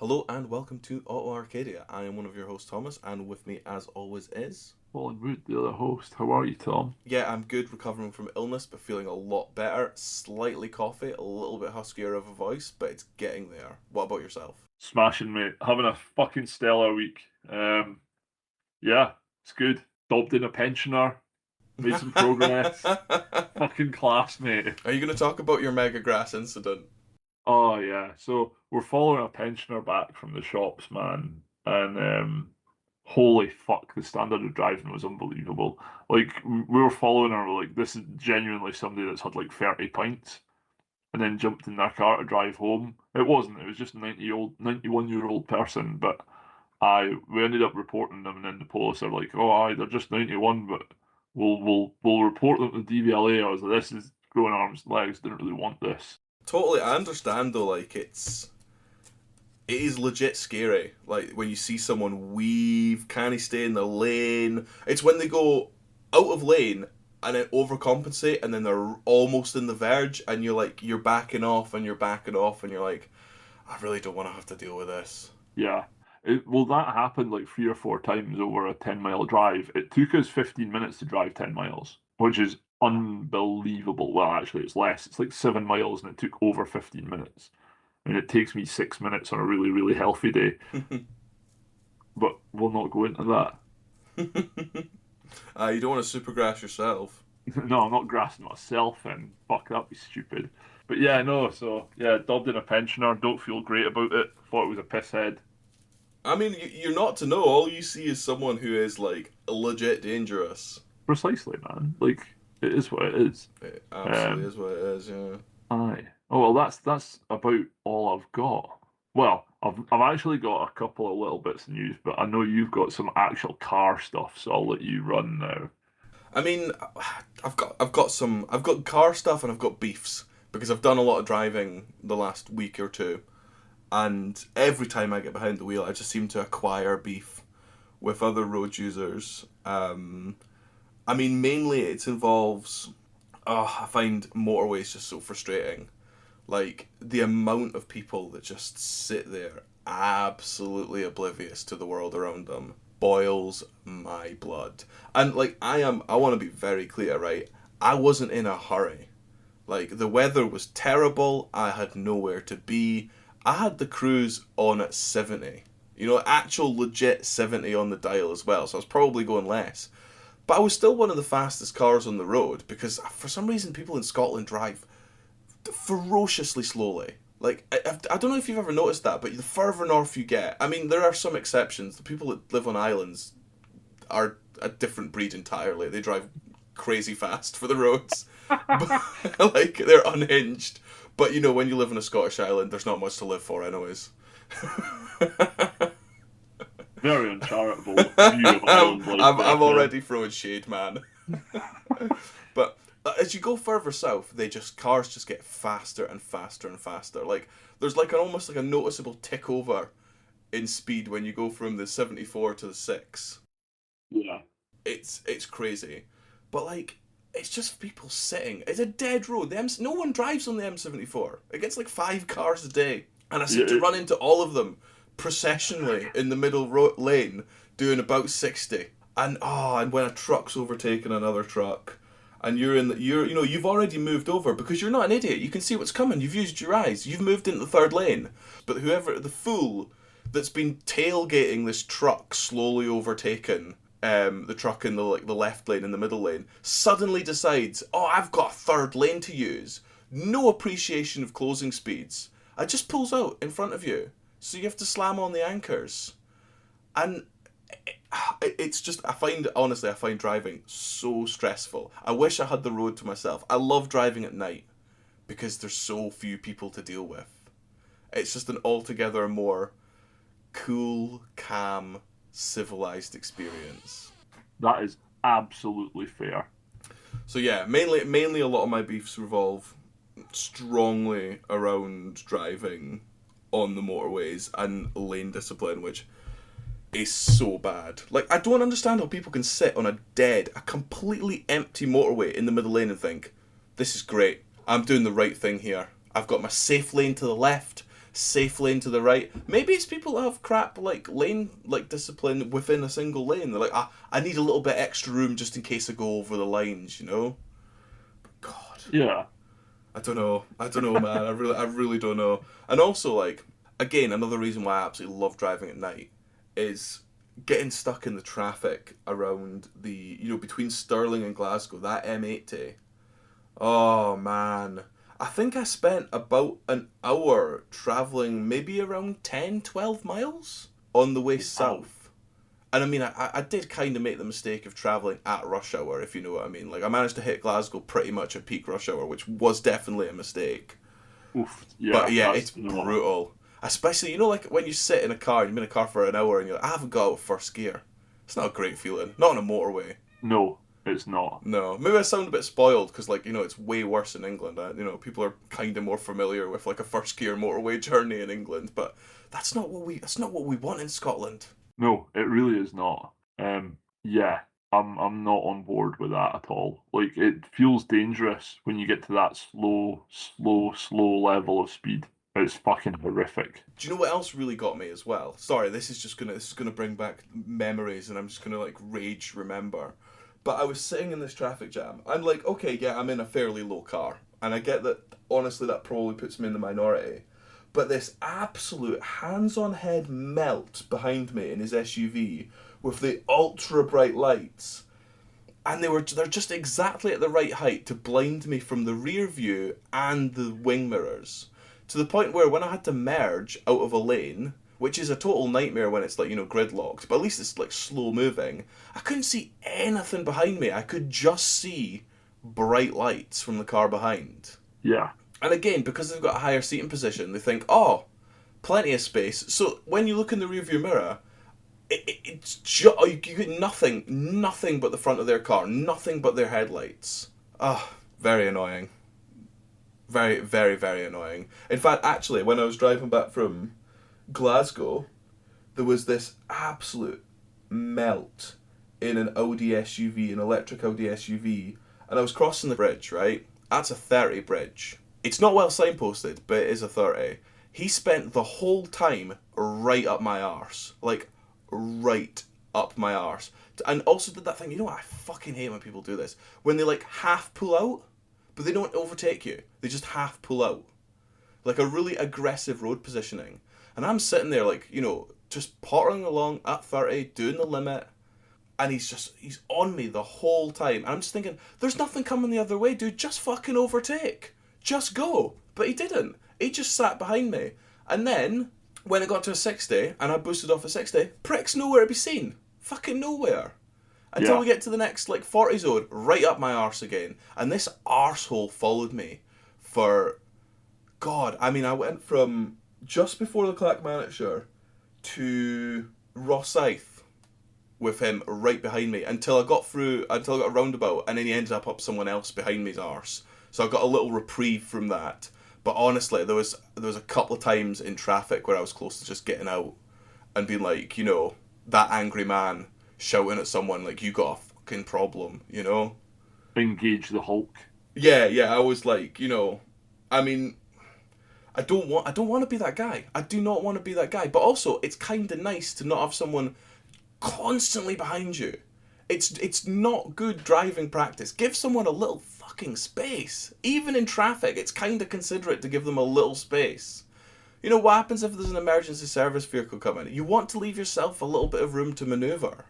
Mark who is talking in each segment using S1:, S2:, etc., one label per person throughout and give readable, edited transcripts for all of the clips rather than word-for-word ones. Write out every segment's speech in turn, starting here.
S1: Hello and welcome to Auto Arcadia. I am one of your hosts, Thomas, and with me, as always, is.
S2: Colin Wood, the other host. How are you, Tom?
S1: Yeah, I'm good, recovering from illness, but feeling a lot better. Slightly coffee, a little bit huskier of a voice, but it's getting there. What about yourself?
S2: Smashing, mate. Having a fucking stellar week. Yeah, it's good. Dobbed in a pensioner. Made some progress. Fucking class, mate.
S1: Are you going to talk about your Mega Grass incident?
S2: Oh yeah. So we're following a pensioner back from the shops, man, and holy fuck, the standard of driving was unbelievable. Like we were following her, like this is genuinely somebody that's had like 30 pints. And then jumped in their car to drive home. It wasn't. It was just a 91-year-old person. But we ended up reporting them, and then the police are like, "Oh, they're just 91, but we'll report them to DVLA." I was like, "This is growing arms and legs. Didn't really want this."
S1: Totally, I understand though, like, It is legit scary. Like, when you see someone weave, can he stay in the lane? It's when they go out of lane and then overcompensate and then they're almost in the verge and you're backing off and you're backing off and you're like, I really don't want to have to deal with this.
S2: Yeah. Well, that happened like 3 or 4 times over a 10-mile drive. It took us 15 minutes to drive 10 miles, which is unbelievable. Well, actually, it's less. It's like 7 miles, and it took over 15 minutes. I mean, it takes me 6 minutes on a really, really healthy day, but we'll not go into that.
S1: You don't want to supergrass yourself.
S2: No, I'm not grassing myself and fuck, that'd be stupid. But yeah, no, so yeah, dubbed in a pensioner, don't feel great about it. Thought it was a piss head.
S1: I mean, you're not to know. All you see is someone who is like legit dangerous.
S2: Precisely, man. Like, it is what it is.
S1: It absolutely
S2: Um,
S1: is what it is. Yeah.
S2: aye. Oh well, that's about all I've got. Well, I've actually got a couple of little bits of news, but I know you've got some actual car stuff, so I'll let you run now.
S1: I mean, I've got car stuff and I've got beefs because I've done a lot of driving the last week or two, and every time I get behind the wheel, I just seem to acquire beef with other road users. I mean, mainly it involves. Oh, I find motorways just so frustrating. Like the amount of people that just sit there absolutely oblivious to the world around them boils my blood. And like I want to be very clear, right? I wasn't in a hurry. Like the weather was terrible. I had nowhere to be. I had the cruise on at 70. You know, actual legit 70 on the dial as well. So I was probably going less. But I was still one of the fastest cars on the road because for some reason people in Scotland drive ferociously slowly. Like, I don't know if you've ever noticed that, but the further north you get, I mean, there are some exceptions. The people that live on islands are a different breed entirely. They drive crazy fast for the roads. But, like, they're unhinged. But, you know, when you live on a Scottish island, there's not much to live for, anyways.
S2: Very uncharitable view of island life there,
S1: I'm
S2: Tom.
S1: already throwing shade, man. But as you go further south, cars just get faster and faster and faster. Like there's like an almost like a noticeable tick over in speed when you go from the 74 to the 6.
S2: Yeah.
S1: It's crazy. But like it's just people sitting. It's a dead road. No one drives on the M74. It gets like 5 cars a day. And I seem to
S2: Yeah,
S1: run into all of them processionally in the middle lane doing about 60. And when a truck's overtaking another truck and you've already moved over because you're not an idiot. You can see what's coming. You've used your eyes. You've moved into the third lane. But whoever the fool that's been tailgating this truck slowly overtaken the truck in the left lane and the middle lane suddenly decides, oh, I've got a third lane to use. No appreciation of closing speeds. It just pulls out in front of you, so you have to slam on the anchors, and it's just I find driving so stressful. I wish I had the road to myself. I love driving at night because there's so few people to deal with. It's just an altogether more cool, calm, civilized experience.
S2: that is absolutely fair.
S1: So yeah, mainly a lot of my beefs revolve strongly around driving on the motorways and lane discipline, which is so bad. Like, I don't understand how people can sit on a completely empty motorway in the middle lane and think, this is great. I'm doing the right thing here. I've got my safe lane to the left. safe lane to the right. Maybe it's people that have crap like lane like discipline within a single lane. They're like, I need a little bit extra room just in case I go over the lines, you know? God,
S2: Yeah.
S1: I don't know. I don't know, man. I really don't know. And also, like, again, another reason why I absolutely love driving at night is getting stuck in the traffic around the, between Stirling and Glasgow, that M80. Oh, man. I think I spent about an hour travelling maybe around 10, 12 miles on the way south. And I mean, I did kind of make the mistake of travelling at rush hour, if you know what I mean. Like, I managed to hit Glasgow pretty much at peak rush hour, which was definitely a mistake.
S2: Oof.
S1: But
S2: Yeah.
S1: yeah,
S2: That's
S1: it's brutal. Especially, like when you sit in a car, you've been in a car for an hour and you're like, I haven't got out of first gear. It's not a great feeling. Not on a motorway.
S2: No, it's not.
S1: No. Maybe I sound a bit spoiled because, like, it's way worse in England. People are kind of more familiar with, like, a first gear motorway journey in England. But that's not what we want in Scotland.
S2: No, it really is not. Yeah, I'm not on board with that at all. Like, it feels dangerous when you get to that slow level of speed. It's fucking horrific.
S1: Do you know what else really got me as well? Sorry, this is gonna bring back memories, and I'm just gonna like rage remember. But I was sitting in this traffic jam. I'm like, okay, yeah, I'm in a fairly low car, and I get that. Honestly, that probably puts me in the minority. But this absolute hands-on head melt behind me in his SUV with the ultra bright lights, and they're just exactly at the right height to blind me from the rear view and the wing mirrors, to the point where when I had to merge out of a lane, which is a total nightmare when it's like, gridlocked, but at least it's like slow moving, I couldn't see anything behind me. I could just see bright lights from the car behind.
S2: Yeah.
S1: And again, because they've got a higher seating position, they think, oh, plenty of space. So when you look in the rearview mirror, you get nothing but the front of their car, nothing but their headlights. Ah, very annoying. Very, very, very annoying. In fact, actually, when I was driving back from Glasgow, there was this absolute melt in an Audi SUV, an electric Audi SUV, and I was crossing the bridge, right? That's a 30 bridge. It's not well signposted, but it is a 30. He spent the whole time right up my arse. Like, right up my arse. And also did that thing, you know what I fucking hate when people do this? When they, like, half pull out, but they don't overtake you. They just half pull out. Like a really aggressive road positioning. And I'm sitting there, like, just pottering along at 30, doing the limit, and he's on me the whole time. And I'm just thinking, there's nothing coming the other way, dude. Just fucking overtake. Just go. But he didn't. He just sat behind me. And then, when it got to a 60, and I boosted off a 60, prick's nowhere to be seen. Fucking nowhere. Until we get to the next, like, 40 zone, right up my arse again. And this arsehole followed me for... God, I mean, I went from just before the Clackmannanshire to Rosyth with him right behind me until I got a roundabout, and then he ended up someone else behind me's arse. So I got a little reprieve from that. But honestly, there was a couple of times in traffic where I was close to just getting out and being like, that angry man shouting at someone like, you got a fucking problem,
S2: Engage the Hulk.
S1: Yeah, I was like, I mean, I don't want to be that guy. I do not want to be that guy. But also, it's kind of nice to not have someone constantly behind you. It's not good driving practice. Give someone a little fucking space. Even in traffic, it's kind of considerate to give them a little space. What happens if there's an emergency service vehicle coming? You want to leave yourself a little bit of room to maneuver.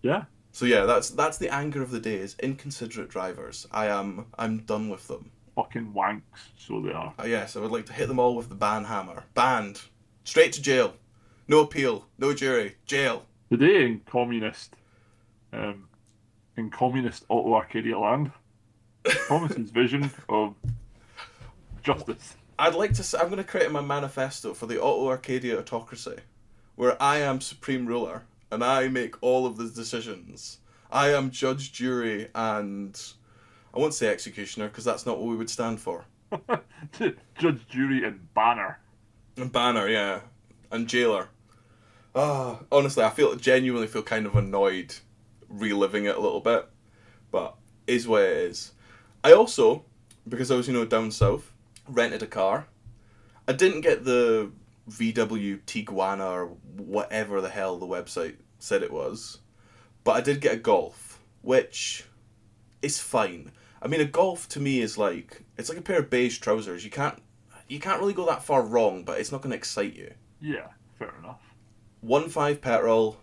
S2: Yeah.
S1: So yeah, that's the anger of the day, is inconsiderate drivers. I'm done with them.
S2: Fucking wanks, so they are.
S1: Yes, I would like to hit them all with the ban hammer. Banned. Straight to jail. No appeal. No jury. Jail.
S2: Today in communist Auto Arcadia land, promises vision of justice.
S1: I'd like to say, I'm going to create my manifesto for the Auto Arcadia autocracy, where I am supreme ruler, and I make all of the decisions. I am judge, jury, and... I won't say executioner, because that's not what we would stand for.
S2: Judge, jury, and banner.
S1: And banner, yeah. And jailer. Honestly, I genuinely feel kind of annoyed reliving it a little bit. But is what it is. I also, because I was, down south, rented a car. I didn't get the VW Tiguana or whatever the hell the website said it was, but I did get a Golf, which is fine. I mean, a Golf to me is like it's like a pair of beige trousers. You can't really go that far wrong, but it's not going to excite you.
S2: Yeah, fair enough.
S1: 1.5 petrol.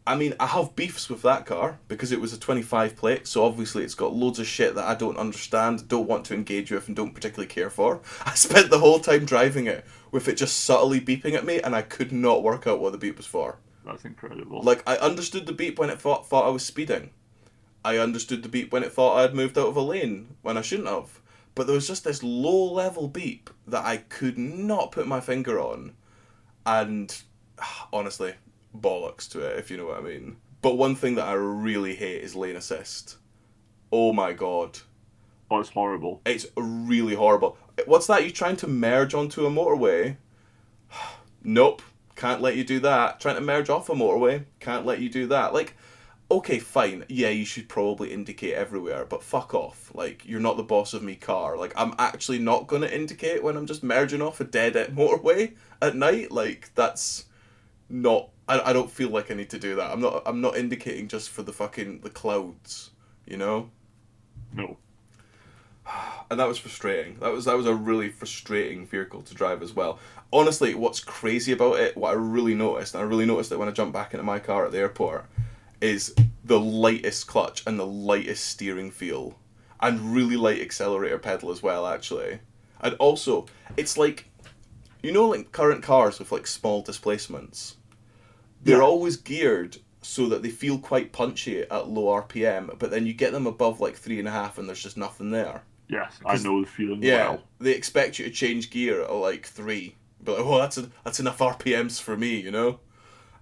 S1: I mean, I have beefs with that car because it was a 25 plate, so obviously it's got loads of shit that I don't understand, don't want to engage with, and don't particularly care for. I spent the whole time driving it with it just subtly beeping at me, and I could not work out what the beep was for.
S2: That's incredible.
S1: Like, I understood the beep when it thought I was speeding. I understood the beep when it thought I had moved out of a lane when I shouldn't have. But there was just this low level beep that I could not put my finger on. And honestly, bollocks to it, if you know what I mean. But one thing that I really hate is lane assist. Oh my god.
S2: Oh, it's horrible.
S1: It's really horrible. What's that? You trying to merge onto a motorway? Nope. Can't let you do that. Trying to merge off a motorway? Can't let you do that. Like, okay, fine. Yeah, you should probably indicate everywhere, but fuck off. Like, you're not the boss of me car. Like, I'm actually not going to indicate when I'm just merging off a dead end motorway at night. Like, that's not... I don't feel like I need to do that. I'm not indicating just for the clouds, you know?
S2: No.
S1: And that was frustrating. That was a really frustrating vehicle to drive as well. Honestly, what's crazy about it, what I really noticed, and I really noticed it when I jumped back into my car at the airport, is the lightest clutch and the lightest steering feel. And really light accelerator pedal as well, actually. And also, it's like, you know, like current cars with like small displacements? They're
S2: Yeah.
S1: always geared so that they feel quite punchy at low RPM, but then you get them above like 3.5 and there's just nothing there.
S2: Yes, I know the feeling
S1: Yeah,
S2: well.
S1: they expect you to change gear at like 3. But like, well, that's enough RPMs for me, you know?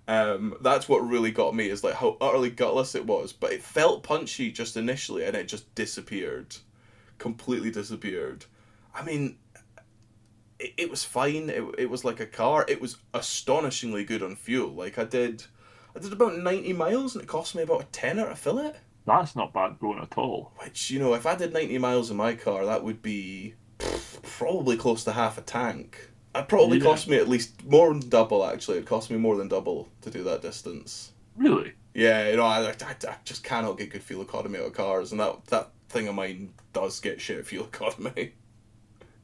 S1: That's what really got me, is like how utterly gutless it was. But it felt punchy just initially and it just disappeared. Completely disappeared. I mean, it was fine. It was like a car. It was astonishingly good on fuel. Like I did about 90 miles and it cost me about a tenner to fill it.
S2: That's not bad going at all.
S1: Which, you know, if I did 90 miles in my car, that would be probably close to half a tank. It probably
S2: Yeah.
S1: cost me at least more than double, actually. It cost me more than double to do that distance.
S2: Really?
S1: Yeah, you know, I just cannot get good fuel economy out of cars, and that thing of mine does get shit fuel economy.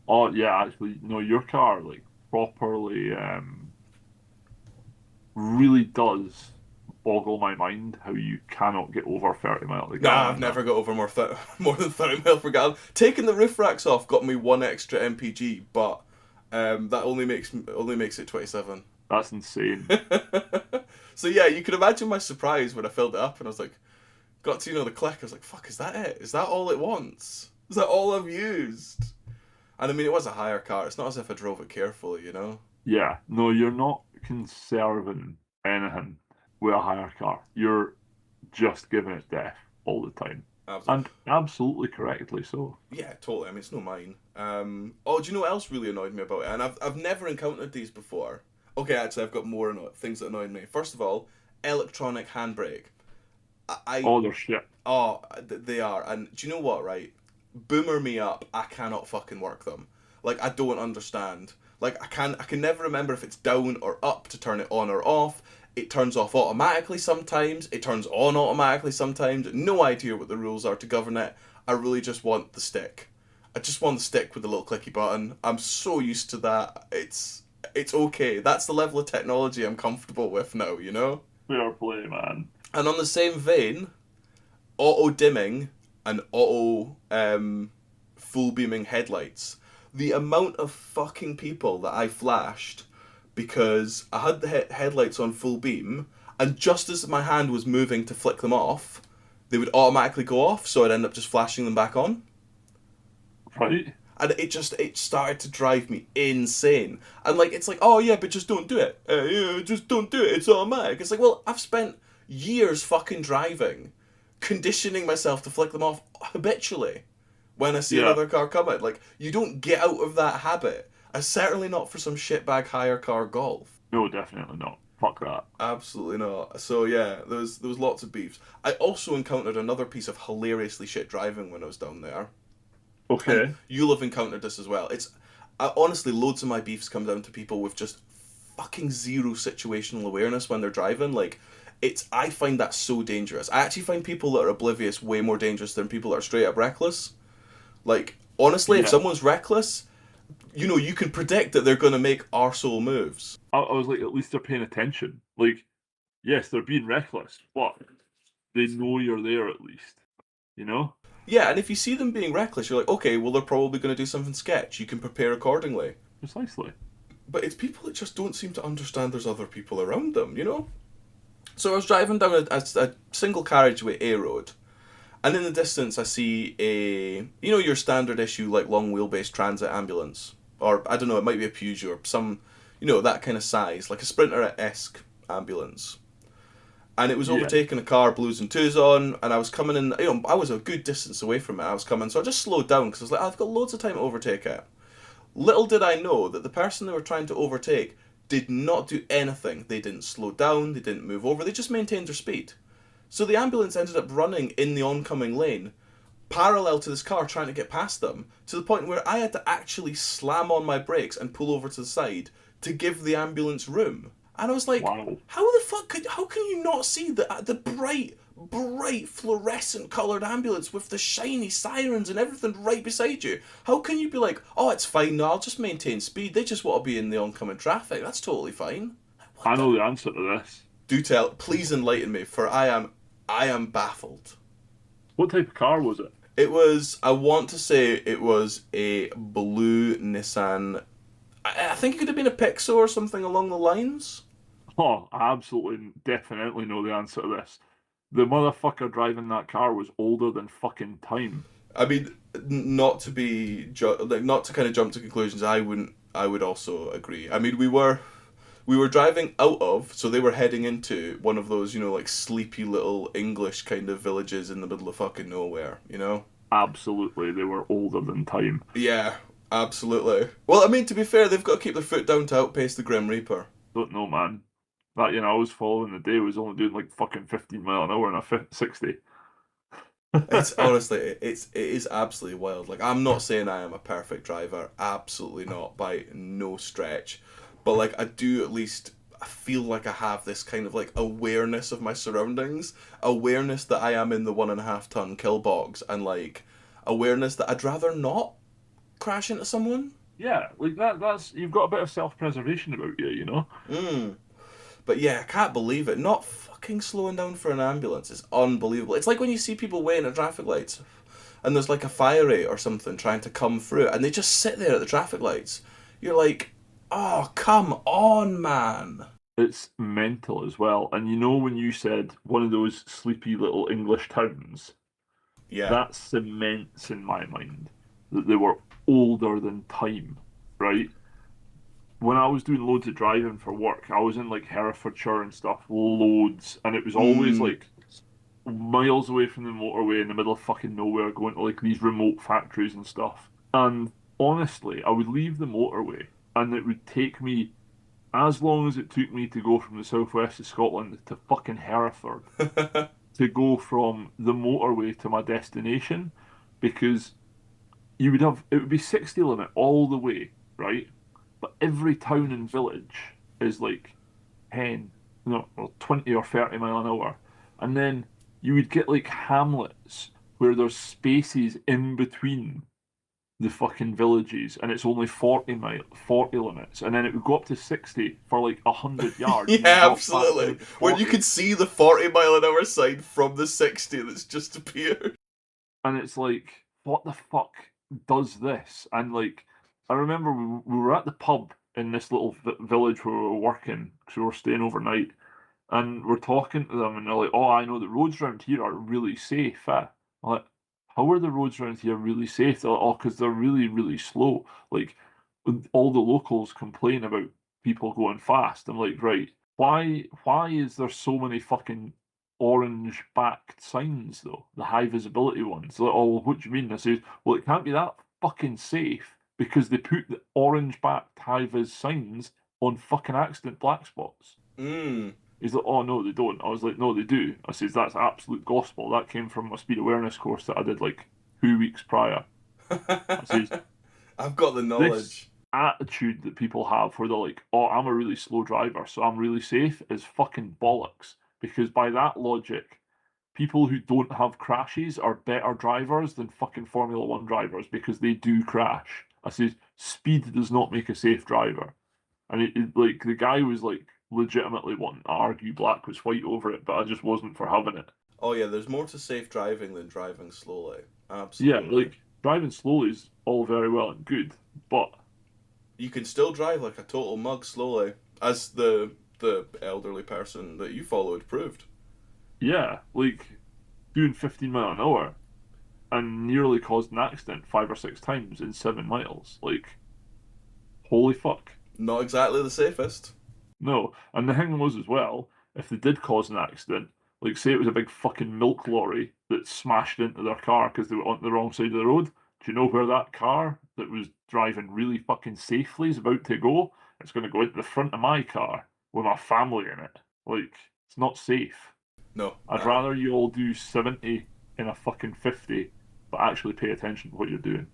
S2: Oh, yeah, actually, no, your car, like, properly, really does boggle my mind how you cannot get over 30 miles a
S1: Nah,
S2: gallon.
S1: I've never got over more than 30 miles per gallon. Taking the roof racks off got me one extra MPG, but that only makes it 27.
S2: That's insane.
S1: So yeah, you can imagine my surprise when I filled it up and I was like, got to the click. I was like, fuck, is that it? Is that all it wants? Is that all I've used? And I mean, it was a hire car. It's not as if I drove it carefully, you know?
S2: Yeah, no, you're not conserving anything with a hire car. You're just giving it death all the time.
S1: Absolutely.
S2: And absolutely correctly so.
S1: Yeah, totally. I mean, it's no mine. Oh, do you know what else really annoyed me about it? And I've never encountered these before. Okay, actually, I've got more things that annoyed me. First of all, electronic handbrake.
S2: Oh, they're shit.
S1: They are. And do you know what, right? Boomer me up, I cannot fucking work them. Like, I don't understand. Like, I can never remember if it's down or up to turn it on or off. It turns off automatically sometimes. It turns on automatically sometimes. No idea what the rules are to govern it. I really just want the stick. I just want the stick with the little clicky button. I'm so used to that. It's okay. That's the level of technology I'm comfortable with now, you know?
S2: Fair play, man.
S1: And on the same vein, auto dimming and auto full beaming headlights. The amount of fucking people that I flashed because I had the headlights on full beam, and just as my hand was moving to flick them off, they would automatically go off, so I'd end up just flashing them back on.
S2: Right?
S1: And it started to drive me insane. And like, it's like, oh yeah, but just don't do it. Yeah, just don't do it. It's automatic. It's like, well, I've spent years fucking driving, conditioning myself to flick them off habitually when I see
S2: Yeah.
S1: another car coming. Like, you don't get out of that habit. Certainly not for some shitbag hire car Golf.
S2: No, definitely not. Fuck that.
S1: Absolutely not. So yeah, there was lots of beefs. I also encountered another piece of hilariously shit driving when I was down there.
S2: Okay.
S1: You'll have encountered this as well. honestly, loads of my beefs come down to people with just fucking zero situational awareness when they're driving. Like, I find that so dangerous. I actually find people that are oblivious way more dangerous than people that are straight up reckless. Like, honestly, if
S2: Yeah,
S1: someone's reckless, you can predict that they're going to make arsehole moves.
S2: I was like, at least they're paying attention. Like, yes, they're being reckless, but they know you're there at least. You know?
S1: Yeah, and if you see them being reckless, you're like, okay, well, they're probably going to do something sketch. You can prepare accordingly.
S2: Precisely.
S1: But it's people that just don't seem to understand there's other people around them. So I was driving down a single carriageway A road, and in the distance I see your standard issue like long wheelbase transit ambulance, or I don't know, it might be a Peugeot or some, that kind of size, like a Sprinter-esque ambulance. And it was
S2: Yeah.
S1: overtaking a car, blues and twos on, and I was coming in. I was a good distance away from it. I was coming, so I just slowed down because I was like, I've got loads of time to overtake it. Little did I know that the person they were trying to overtake did not do anything. They didn't slow down, they didn't move over, they just maintained their speed. So the ambulance ended up running in the oncoming lane, parallel to this car trying to get past them, to the point where I had to actually slam on my brakes and pull over to the side to give the ambulance room. And I was like,
S2: Wow.
S1: how can you not see the bright fluorescent coloured ambulance with the shiny sirens and everything right beside you? How can you be like, oh, it's fine, no, I'll just maintain speed, they just want to be in the oncoming traffic, that's totally fine. What
S2: I
S1: the?
S2: know the answer to this.
S1: Do tell, please enlighten me, for I am baffled.
S2: What type of car was it?
S1: I want to say it was a blue Nissan. I think it could have been a Pixo or something along the lines.
S2: Oh, I absolutely, definitely know the answer to this. The motherfucker driving that car was older than fucking time.
S1: I mean, not to be like not to kind of jump to conclusions. I would also agree. I mean, we were driving out of, so they were heading into one of those, like sleepy little English kind of villages in the middle of fucking nowhere.
S2: Absolutely, they were older than time.
S1: Yeah, absolutely. Well, I mean, to be fair, they've got to keep their foot down to outpace the Grim Reaper.
S2: Don't know, man. That, I was following the day was only doing like fucking 15 mile an hour and a 60.
S1: It's honestly, it is absolutely wild. Like, I'm not saying I am a perfect driver, absolutely not by no stretch, but like I do at least I feel like I have this kind of like awareness of my surroundings, awareness that I am in the 1.5 ton kill box, and like awareness that I'd rather not crash into someone.
S2: Yeah, like that's you've got a bit of self-preservation about you.
S1: Mm. But yeah, I can't believe it. Not fucking slowing down for an ambulance is unbelievable. It's like when you see people waiting at traffic lights and there's like a fire rate or something trying to come through and they just sit there at the traffic lights. You're like, oh, come on, man.
S2: It's mental as well. And when you said one of those sleepy little English towns,
S1: Yeah.
S2: that cements in my mind that they were older than time, right? When I was doing loads of driving for work, I was in like Herefordshire and stuff, loads, and it was always
S1: Mm.
S2: like miles away from the motorway in the middle of fucking nowhere, going to like these remote factories and stuff. And honestly, I would leave the motorway, and it would take me as long as it took me to go from the southwest of Scotland to fucking Hereford to go from the motorway to my destination, because it would be 60 limit all the way, right? But every town and village is like 10, no, or 20 or 30 mile an hour. And then you would get like hamlets where there's spaces in between the fucking villages and it's only 40 limits. And then it would go up to 60 for like 100 yards and then
S1: Yeah,
S2: drop back
S1: absolutely.
S2: down to
S1: When you
S2: 40.
S1: can see the 40 mile an hour sign from the 60 that's just appeared.
S2: And it's like, what the fuck does this? And like, I remember we were at the pub in this little village where we were working because we were staying overnight, and we're talking to them, and they're like, "Oh, I know the roads around here are really safe." I'm like, "How are the roads around here really safe?" They're like, "Oh, because they're really, really slow. Like, all the locals complain about people going fast." I'm like, "Right, why is there so many fucking orange backed signs though? The high visibility ones." They're like, "Oh, well, what do you mean?" I said, "Well, it can't be that fucking safe because they put the orange backed high vis signs on fucking accident black spots."
S1: Mm.
S2: He's like, "Oh no, they don't." I was like, "No, they do." I says, "That's absolute gospel. That came from a speed awareness course that I did like 2 weeks prior." I says,
S1: I've got the
S2: "This
S1: knowledge.
S2: attitude that people have where they're like, oh, I'm a really slow driver, so I'm really safe, is fucking bollocks. Because by that logic, people who don't have crashes are better drivers than fucking Formula One drivers because they do crash. I say speed does not make a safe driver. And like the guy was like legitimately wanting to argue black was white over it, but I just wasn't for having it.
S1: Oh yeah, there's more to safe driving than driving slowly.
S2: Yeah,
S1: Absolutely.
S2: like driving slowly is all very well and good, but
S1: You can still drive like a total mug slowly, as the elderly person that you followed proved.
S2: yeah, like doing 15 mile an hour and nearly caused an accident 5 or 6 times in 7 miles. Like, holy fuck.
S1: Not exactly the safest.
S2: No. And the thing was as well, if they did cause an accident, like say it was a big fucking milk lorry that smashed into their car because they were on the wrong side of the road. Do you know where that car that was driving really fucking safely is about to go? It's going to go into the front of my car with my family in it. Like, it's not safe.
S1: No.
S2: I'd rather you all do 70 in a fucking 50, but actually pay attention to what you're doing.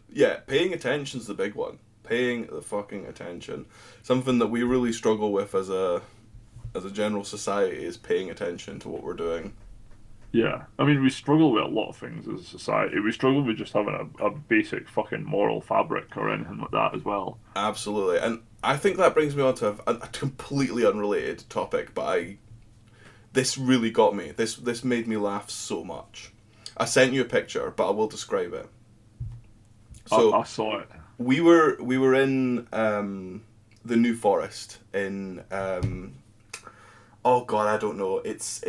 S1: Yeah, paying attention's the big one. Paying the fucking attention. Something that we really struggle with as a general society is paying attention to what we're doing.
S2: Yeah, I mean, we struggle with a lot of things as a society. We struggle with just having a basic fucking moral fabric or anything like that as well.
S1: Absolutely. And I think that brings me on to a completely unrelated topic, but this really got me. This made me laugh so much. I sent you a picture, but I will describe it.
S2: I
S1: So
S2: saw it.
S1: we were in the New Forest in oh god, I don't know. It's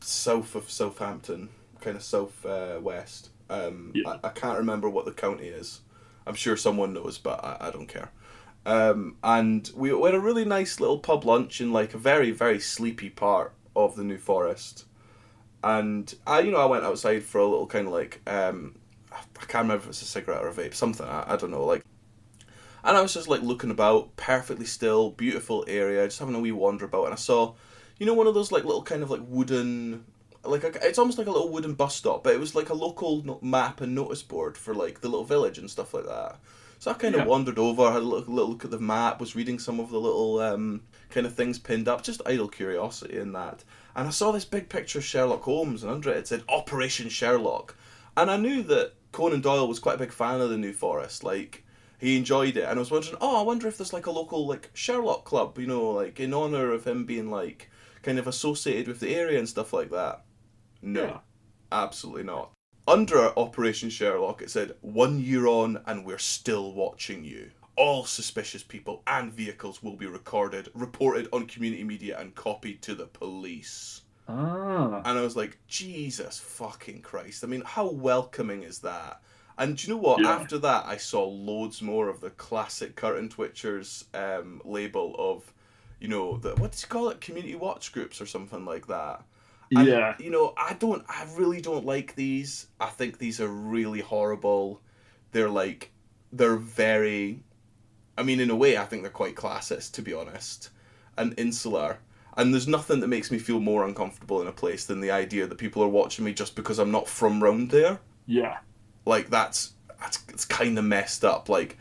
S1: south of Southampton, kind of south west.
S2: Yeah,
S1: I can't remember what the county is. I'm sure someone knows, but I don't care. And we had a really nice little pub lunch in like a very very sleepy part of the New Forest. And I went outside for a little kind of like I can't remember if it's a cigarette or a vape, something I don't know, like. And I was just like looking about, perfectly still, beautiful area, just having a wee wander about, and I saw, one of those like little kind of like wooden, it's almost like a little wooden bus stop, but it was like a local map and notice board for like the little village and stuff like that. So I kind of
S2: yeah,
S1: wandered over, had a little look at the map, was reading some of the little kind of things pinned up, just idle curiosity in that. And I saw this big picture of Sherlock Holmes, and under it said Operation Sherlock. And I knew that Conan Doyle was quite a big fan of the New Forest, like he enjoyed it, and I was wondering, oh, I wonder if there's like a local like Sherlock club, like in honor of him being like kind of associated with the area and stuff like that. No,
S2: yeah.
S1: absolutely not. Under Operation Sherlock, it said 1 year on, and we're still watching you. All suspicious people and vehicles will be recorded, reported on community media, and copied to the police.
S2: Ah,
S1: And I was like, Jesus fucking Christ. I mean, how welcoming is that? And do you know what?
S2: yeah,
S1: After that, I saw loads more of the classic Curtain Twitchers label of, what does he call it? Community watch groups or something like that. And,
S2: yeah,
S1: I really don't like these. I think these are really horrible. They're like, they're very, I mean, in a way, I think they're quite classist, to be honest, and insular. And there's nothing that makes me feel more uncomfortable in a place than the idea that people are watching me just because I'm not from round there.
S2: yeah,
S1: Like that's it's kind of messed up. Like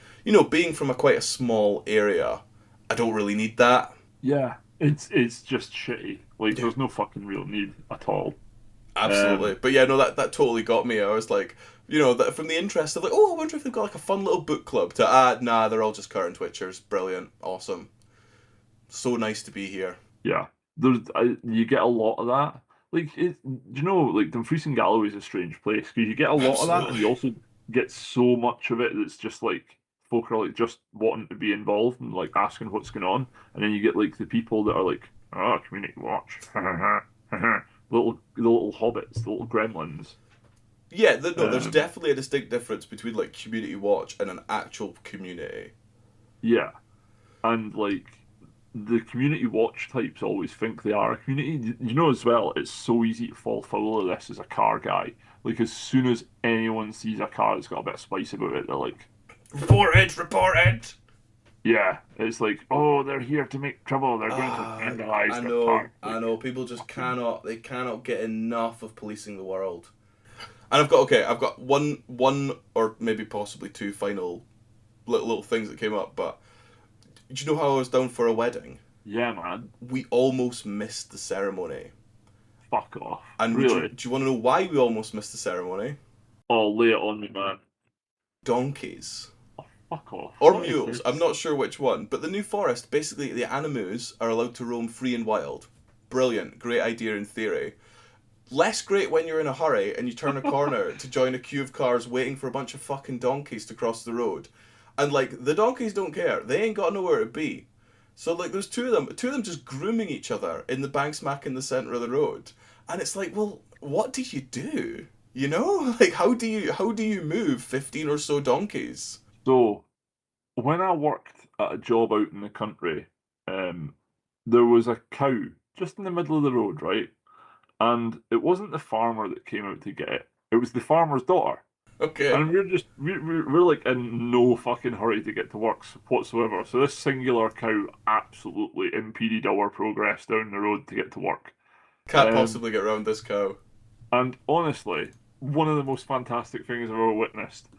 S1: being from quite a small area, I don't really need that.
S2: yeah. It's just shitty. Like,
S1: Yeah,
S2: there's no fucking real need at all.
S1: absolutely.
S2: Um,
S1: But yeah, no, that totally got me. I was like, that from the interest of like, oh, I wonder if they've got like a fun little book club to nah, they're all just current Twitchers. Brilliant, awesome, so nice to be here.
S2: yeah. You get a lot of that. Like, do you know, like Dumfries and Galloway is a strange place because you get a lot of that, and
S1: Absolutely.
S2: you also get so much of it that's just like folk are like just wanting to be involved and like asking what's going on, and then you get like the people that are like, oh, community watch, the little hobbits, the little gremlins.
S1: Yeah, no, there's
S2: Um,
S1: definitely a distinct difference between like community watch and an actual community.
S2: yeah, and like the community watch types always think they are a community. You know as well, it's so easy to fall foul of this as a car guy. Like as soon as anyone sees a car that's got a bit of spice about it, they're like,
S1: Report it, report it.
S2: yeah, it's like, oh, they're here to make trouble. They're going to
S1: Ah,
S2: vandalize
S1: I
S2: their
S1: know,
S2: park.
S1: I
S2: Like,
S1: know. People just
S2: fucking
S1: they cannot get enough of policing the world. And I've got one or maybe possibly two final little things that came up. But do you know how I was down for a wedding?
S2: Yeah, man.
S1: We almost missed the ceremony.
S2: Fuck off.
S1: And
S2: Really?
S1: do you want to know why we almost missed the ceremony?
S2: Oh, lay it on me, man.
S1: Donkeys.
S2: Oh, fuck off.
S1: Or
S2: What is
S1: mules, I'm
S2: this?
S1: not sure which one. But the New Forest, basically, the animus are allowed to roam free and wild. Brilliant. Great idea in theory. Less great when you're in a hurry and you turn a corner to join a queue of cars waiting for a bunch of fucking donkeys to cross the road. And, like, the donkeys don't care. They ain't got nowhere to be. So, like, there's two of them just grooming each other in the bank smack in the centre of the road. And it's like, well, what do you do? You know? Like, how do you move 15 or so donkeys?
S2: So, when I worked at a job out in the country, um, there was a cow just in the middle of the road, right? And it wasn't the farmer that came out to get it. It was the farmer's daughter.
S1: Okay.
S2: And we're like in no fucking hurry to get to work whatsoever. So this singular cow absolutely impeded our progress down the road to get to work.
S1: Can't
S2: Um,
S1: possibly get around this cow.
S2: and honestly, one of the most fantastic things I've ever witnessed.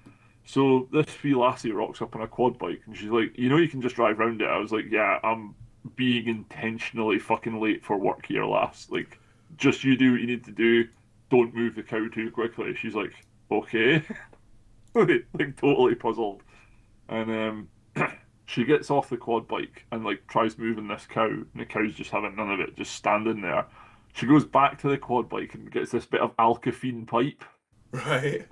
S2: So this wee lassie rocks up on a quad bike and she's like, you know, you can just drive around it. I was like, yeah, I'm being intentionally fucking late for work here, lass. Like, just you do what you need to do. Don't move the cow too quickly. She's like, okay. Like totally puzzled. And she gets off the quad bike and like tries moving this cow, and the cow's just having none of it, just standing there. She goes back to the quad bike and gets this bit of alkafine pipe,
S1: Right?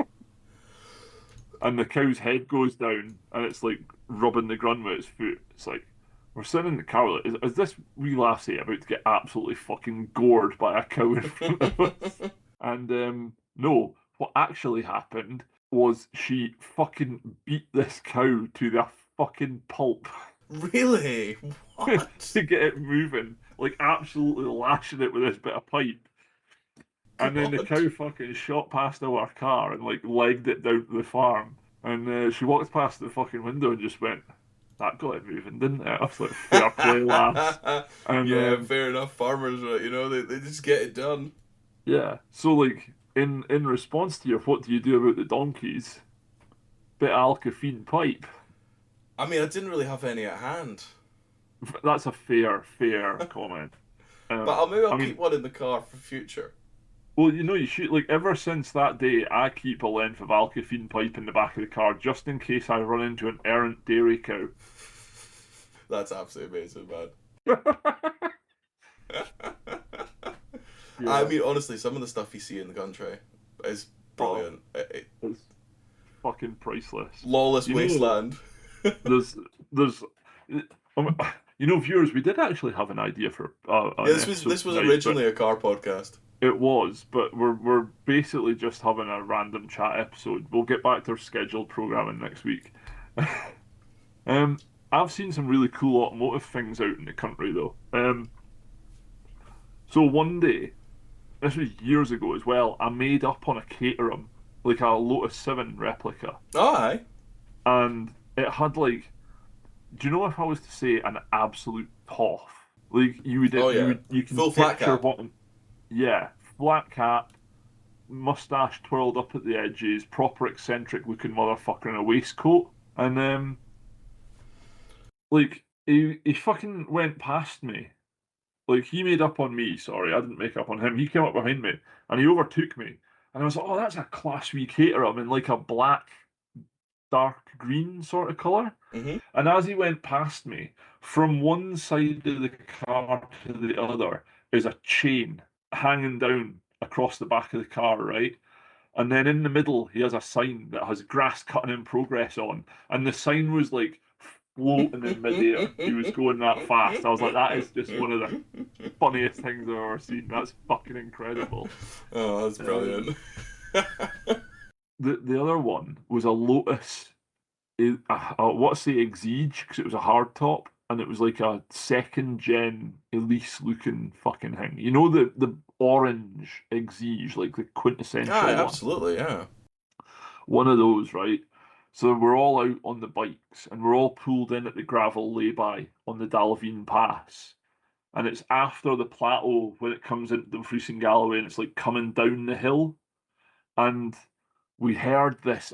S2: and the cow's head goes down, and it's like rubbing the ground with its foot. It's like we're sitting in the car. Like, is this wee lassie about to get absolutely fucking gored by a cow in front of us? And no, what actually happened was she fucking beat this cow to the fucking pulp
S1: Really? What?
S2: to get it moving, like absolutely lashing it with this bit of pipe. And then the
S1: God.
S2: cow fucking shot past our car and like legged it down to the farm. And she walked past the fucking window and just went, "That got it moving, didn't it?" I was like, "Fair play, lass." And
S1: Yeah, fair enough. Farmers, right? They just get it done.
S2: yeah, so like in response to your, what do you do about the donkeys? Bit of Alcafine pipe.
S1: I mean, I didn't really have any at hand,
S2: That's a fair comment.
S1: but maybe I'll
S2: I
S1: keep
S2: mean,
S1: one in the car for future.
S2: well, you know, you should like ever since that day, I keep a length of Alcafine pipe in the back of the car just in case I run into an errant dairy cow.
S1: That's absolutely amazing, man. I
S2: Yeah.
S1: mean, honestly, some of the stuff you see in the country is
S2: Oh,
S1: brilliant.
S2: it's fucking priceless.
S1: Lawless
S2: You know,
S1: wasteland.
S2: there's, um, you know, viewers, we did actually have an idea for
S1: Yeah,
S2: an episode
S1: this was
S2: tonight, but
S1: originally a car podcast.
S2: it was, but we're basically just having a random chat episode. We'll get back to our scheduled programming next week. Um, I've seen some really cool automotive things out in the country though. So one day, this was years ago as well, I made up on a Caterham, like a Lotus 7 replica,
S1: Oh, aye.
S2: and it had like, do you know if I was to say an absolute toff? Like
S1: Oh, yeah.
S2: you can
S1: Full flat
S2: picture
S1: cap.
S2: what, yeah, flat cap, mustache twirled up at the edges, proper eccentric looking motherfucker in a waistcoat. And like he fucking went past me. Like he made up on me, sorry, I didn't make up on him. He came up behind me and he overtook me. And I was like, oh, that's a class wee Caterham in like a black, dark green sort of colour.
S1: Hmm.
S2: And as he went past me, from one side of the car to the other is a chain hanging down across the back of the car, right? And then in the middle, he has a sign that has grass cutting in progress on. And the sign was like floating in midair. He was going that fast. I was like, that is just one of the funniest things I've ever seen. That's fucking incredible.
S1: Oh, that's
S2: Um,
S1: brilliant.
S2: the other one was a Lotus. What's the Exige? Because it was a hardtop, and it was like a second gen Elise looking fucking thing. You know the orange Exige, like the
S1: Aye,
S2: quintessential one.
S1: absolutely, yeah.
S2: One of those, right? So we're all out on the bikes, and we're all pulled in at the gravel lay-by on the Dalveen Pass. And it's after the plateau when it comes into the Freesing Galloway, and it's like coming down the hill. And we heard this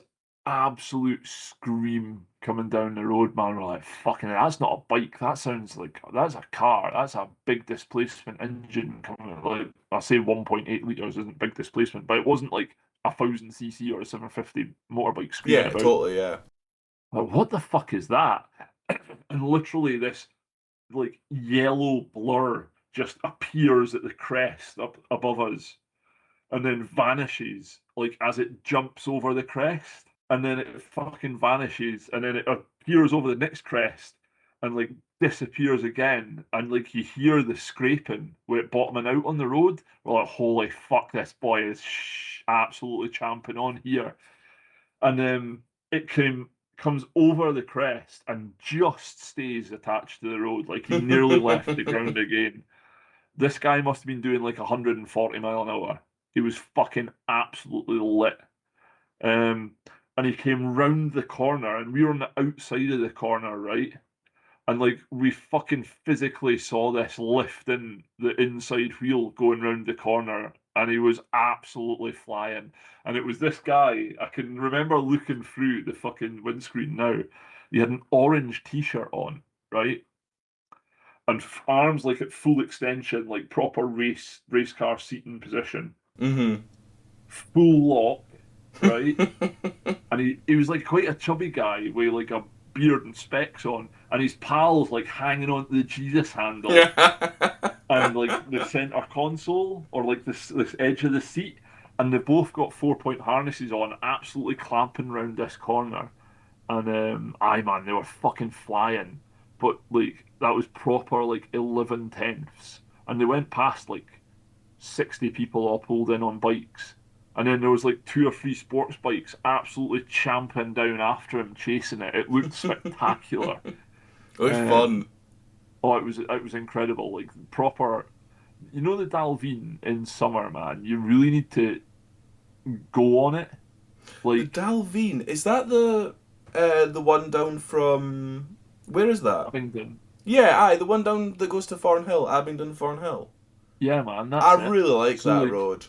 S2: absolute scream coming down the road, man. We're like, fucking, that's not a bike. That sounds like that's a car. That's a big displacement engine coming. Like I say, 1.8 liters isn't big displacement, but it wasn't like 1,000 cc or a 750 motorbike screaming
S1: Yeah,
S2: about.
S1: totally. Yeah.
S2: Like, what the fuck is that? And literally, this like yellow blur just appears at the crest up above us and then vanishes like as it jumps over the crest, and then it fucking vanishes, and then it appears over the next crest and like disappears again, and like you hear the scraping with it bottoming out on the road. We're like, holy fuck, this boy is absolutely champing on here. And it comes over the crest and just stays attached to the road, like he nearly left the ground again. This guy must have been doing like 140 mile an hour. He was fucking absolutely lit. Um, and he came round the corner, and we were on the outside of the corner, right? And like we fucking physically saw this lifting the inside wheel going round the corner, and he was absolutely flying. And it was this guy. I can remember looking through the fucking windscreen now. He had an orange t-shirt on, right? And arms like at full extension, like proper race car seating position,
S1: Mm-hmm.
S2: full lock, right? And he was like quite a chubby guy with like a beard and specs on, and his pals like hanging on to the Jesus handle and like the center console or like this edge of the seat, and they both got 4-point harnesses on, absolutely clamping round this corner. And aye man, they were fucking flying. But like that was proper like 11 tenths. And they went past like 60 people all pulled in on bikes. And then there was like 2 or 3 sports bikes absolutely champing down after him, chasing it. It looked spectacular.
S1: It was fun.
S2: Um, oh, it was incredible. Like proper, you know the Dalveen in summer, man. You really need to go on it.
S1: The
S2: Like
S1: Dalveen, is that the one down from, where is that?
S2: Abingdon.
S1: Yeah, aye, the one down that goes to Thornhill, Abingdon Thornhill.
S2: Yeah, man,
S1: I
S2: that's it.
S1: really like
S2: So
S1: that
S2: like
S1: road.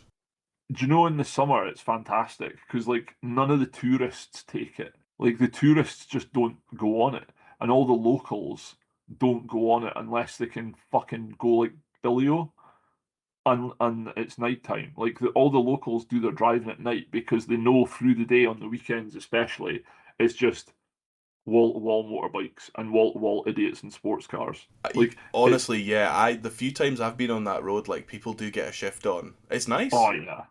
S2: do you know in the summer it's fantastic because like none of the tourists take it. Like the tourists just don't go on it, and all the locals don't go on it unless they can fucking go like Billio and it's nighttime. Like all the locals do their driving at night because they know through the day on the weekends especially it's just wall to wall motorbikes and wall to wall idiots in sports cars. Like it's
S1: Honestly, yeah, the few times I've been on that road, like people do get a shift on. It's
S2: oh
S1: nice.
S2: yeah.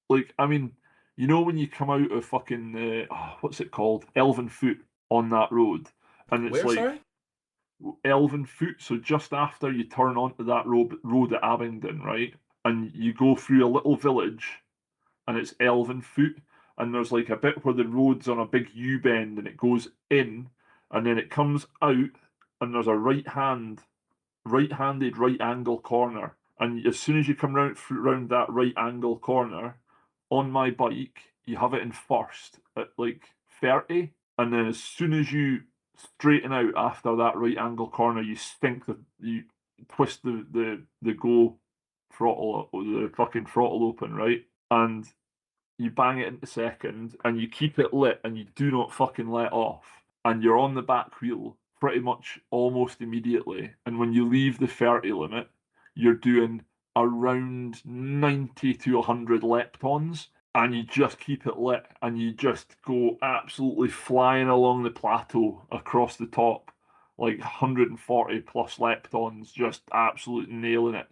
S2: Like, I mean, you know when you come out of fucking what's it called? Elven Foot on that road, and it's
S1: Where,
S2: like
S1: sorry?
S2: Elven Foot. So just after you turn onto that road at Abingdon, right, and you go through a little village, and it's Elven Foot, and there's like a bit where the road's on a big U bend, and it goes in, and then it comes out, and there's a right-handed right angle corner, and as soon as you come round that right angle corner, on my bike you have it in first at like 30, and then as soon as you straighten out after that right angle corner, you twist the go throttle or the fucking throttle open, right, and you bang it into second and you keep it lit and you do not fucking let off and you're on the back wheel pretty much almost immediately. And when you leave the 30 limit, you're doing around 90 to 100 leptons and you just keep it lit and you just go absolutely flying along the plateau across the top, like 140 plus leptons, just absolutely nailing it.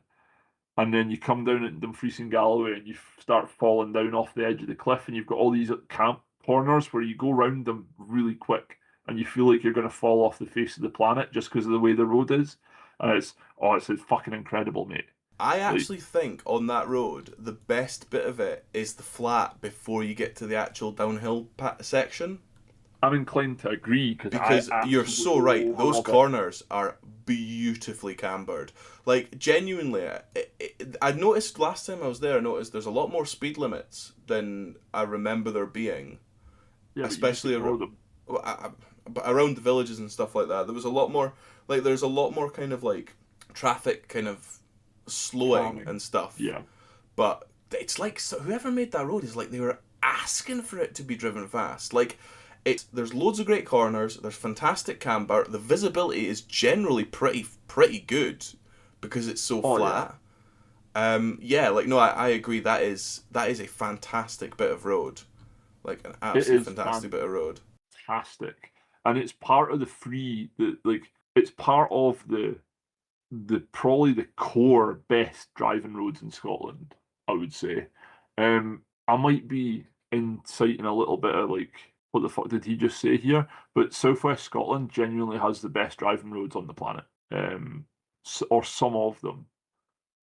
S2: And then you come down at Dumfries and Galloway and you start falling down off the edge of the cliff, and you've got all these camp corners where you go round them really quick, and you feel like you're going to fall off the face of the planet just because of the way the road is. And it's fucking incredible, mate.
S1: I
S2: Like
S1: actually think on that road, the best bit of it is the flat before you get to the actual downhill section.
S2: I'm inclined to agree because I
S1: Because you're so
S2: absolutely
S1: right, those
S2: love it.
S1: corners are beautifully cambered. Like, genuinely, I noticed last time I was there, I noticed there's a lot more speed limits than I remember there being,
S2: Yeah, but you just
S1: especially
S2: ignore them.
S1: around the villages and stuff like that. There was a lot more, like, there's a lot more kind of like traffic kind of slowing
S2: Calming.
S1: and stuff.
S2: Yeah.
S1: But it's like, so whoever made that road is like they were asking for it to be driven fast. Like, there's loads of great corners. There's fantastic camber. The visibility is generally pretty good because it's so
S2: Oh yeah,
S1: flat. Yeah, like no, I agree. That is a fantastic bit of road, like an
S2: it
S1: absolute
S2: is
S1: fantastic bit of road.
S2: fantastic, and it's part of it's part of the probably the core best driving roads in Scotland, I would say. I might be inciting a little bit of like, what the fuck did he just say here? But Southwest Scotland genuinely has the best driving roads on the planet, or some of them.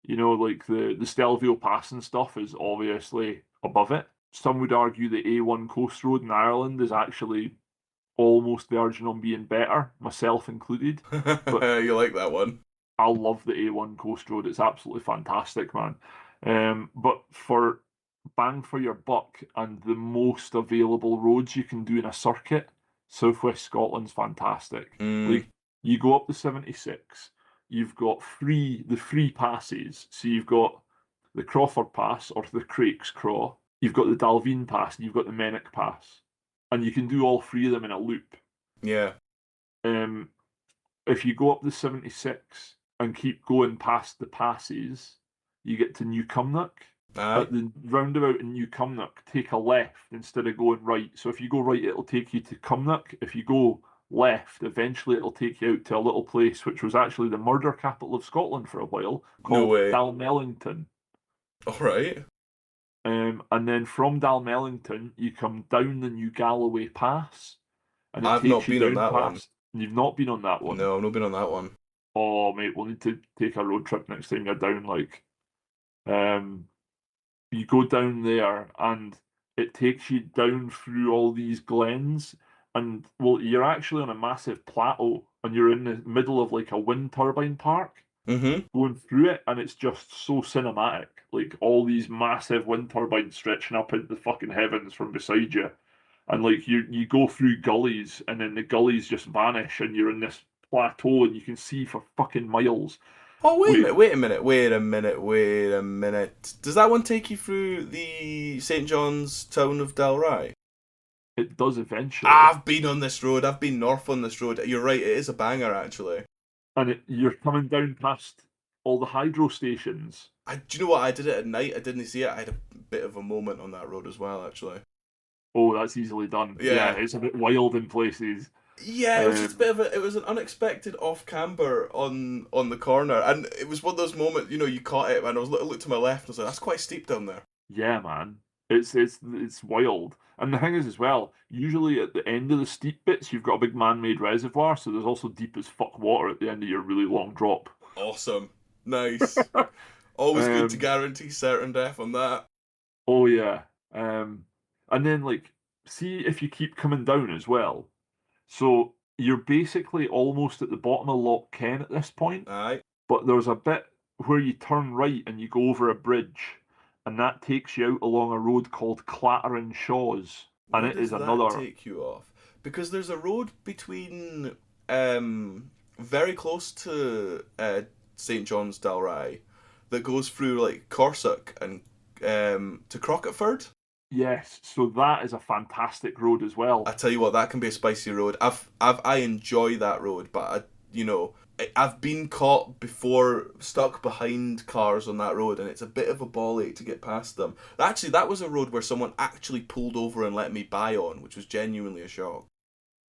S2: You know, like the Stelvio Pass and stuff is obviously above it. Some would argue the A1 Coast Road in Ireland is actually almost verging on being better, myself included. But
S1: You like that one?
S2: I love the A1 Coast Road. It's absolutely fantastic, man. But for bang for your buck and the most available roads you can do in a circuit, Southwest Scotland's fantastic.
S1: Mm,
S2: Like you go up the 76, you've got the free passes. So you've got the Crawford Pass or the Craig's Craw. You've got the Dalveen Pass and you've got the Mennick Pass, and you can do all three of them in a loop.
S1: yeah.
S2: Um, if you go up the 76 and keep going past the passes, you get to New Cumnock.
S1: Aye.
S2: At the roundabout in New Cumnock, take a left instead of going right. So if you go right, it'll take you to Cumnock. If you go left, eventually it'll take you out to a little place which was actually the murder capital of Scotland for a while,
S1: No
S2: called
S1: way.
S2: Dalmellington.
S1: All right.
S2: And then from Dalmellington, you come down the New Galloway Pass, and it
S1: I've
S2: takes
S1: not
S2: you
S1: been on
S2: down
S1: that one.
S2: past. You've not been on that one.
S1: No, I've not been on that one.
S2: Oh, mate, we'll need to take a road trip next time you're down. Um, you go down there, and it takes you down through all these glens, and well, you're actually on a massive plateau, and you're in the middle of like a wind turbine park,
S1: Mm-hmm.
S2: going through it, and it's just so cinematic. Like all these massive wind turbines stretching up into the fucking heavens from beside you, and like you go through gullies, and then the gullies just vanish, and you're in this plateau, and you can see for fucking miles.
S1: Oh, wait a
S2: We
S1: minute, wait a minute, wait a minute, wait a minute. Does that one take you through the St. John's town of Dalry?
S2: It does eventually,
S1: I've been on this road. I've been north on this road. You're right, it is a banger, actually.
S2: and you're coming down past all the hydro stations.
S1: Do you know what? I did it at night. I didn't see it. I had a bit of a moment on that road as well, actually.
S2: Oh, that's easily done. Yeah,
S1: Yeah.
S2: it's a bit wild in places.
S1: Yeah, it was just a
S2: Um,
S1: bit of a. It was an unexpected off camber on the corner, and it was one of those moments. You caught it, and I looked to my left, and I was like, "That's quite steep down there."
S2: yeah, man, it's wild. And the thing is, as well, usually at the end of the steep bits, you've got a big man-made reservoir, so there's also deep as fuck water at the end of your really long drop.
S1: Awesome, nice. Always good to
S2: Um,
S1: guarantee certain death on that.
S2: oh yeah. And then like, see if you keep coming down as well. So you're basically almost at the bottom of Loch Ken at this point,
S1: Aye.
S2: but there's a bit where you turn right and you go over a bridge, and that takes you out along a road called Clattering Shaws, and
S1: Where
S2: it
S1: does
S2: is
S1: that
S2: another.
S1: take you off? Because there's a road between very close to St John's Dalry that goes through like Corsock and to Crocketford.
S2: Yes, so that is a fantastic road as well.
S1: I tell you what, that can be a spicy road. I enjoy that road, but I've been caught before, stuck behind cars on that road, and it's a bit of a ball ache to get past them. Actually, that was a road where someone actually pulled over and let me by on, which was genuinely a shock.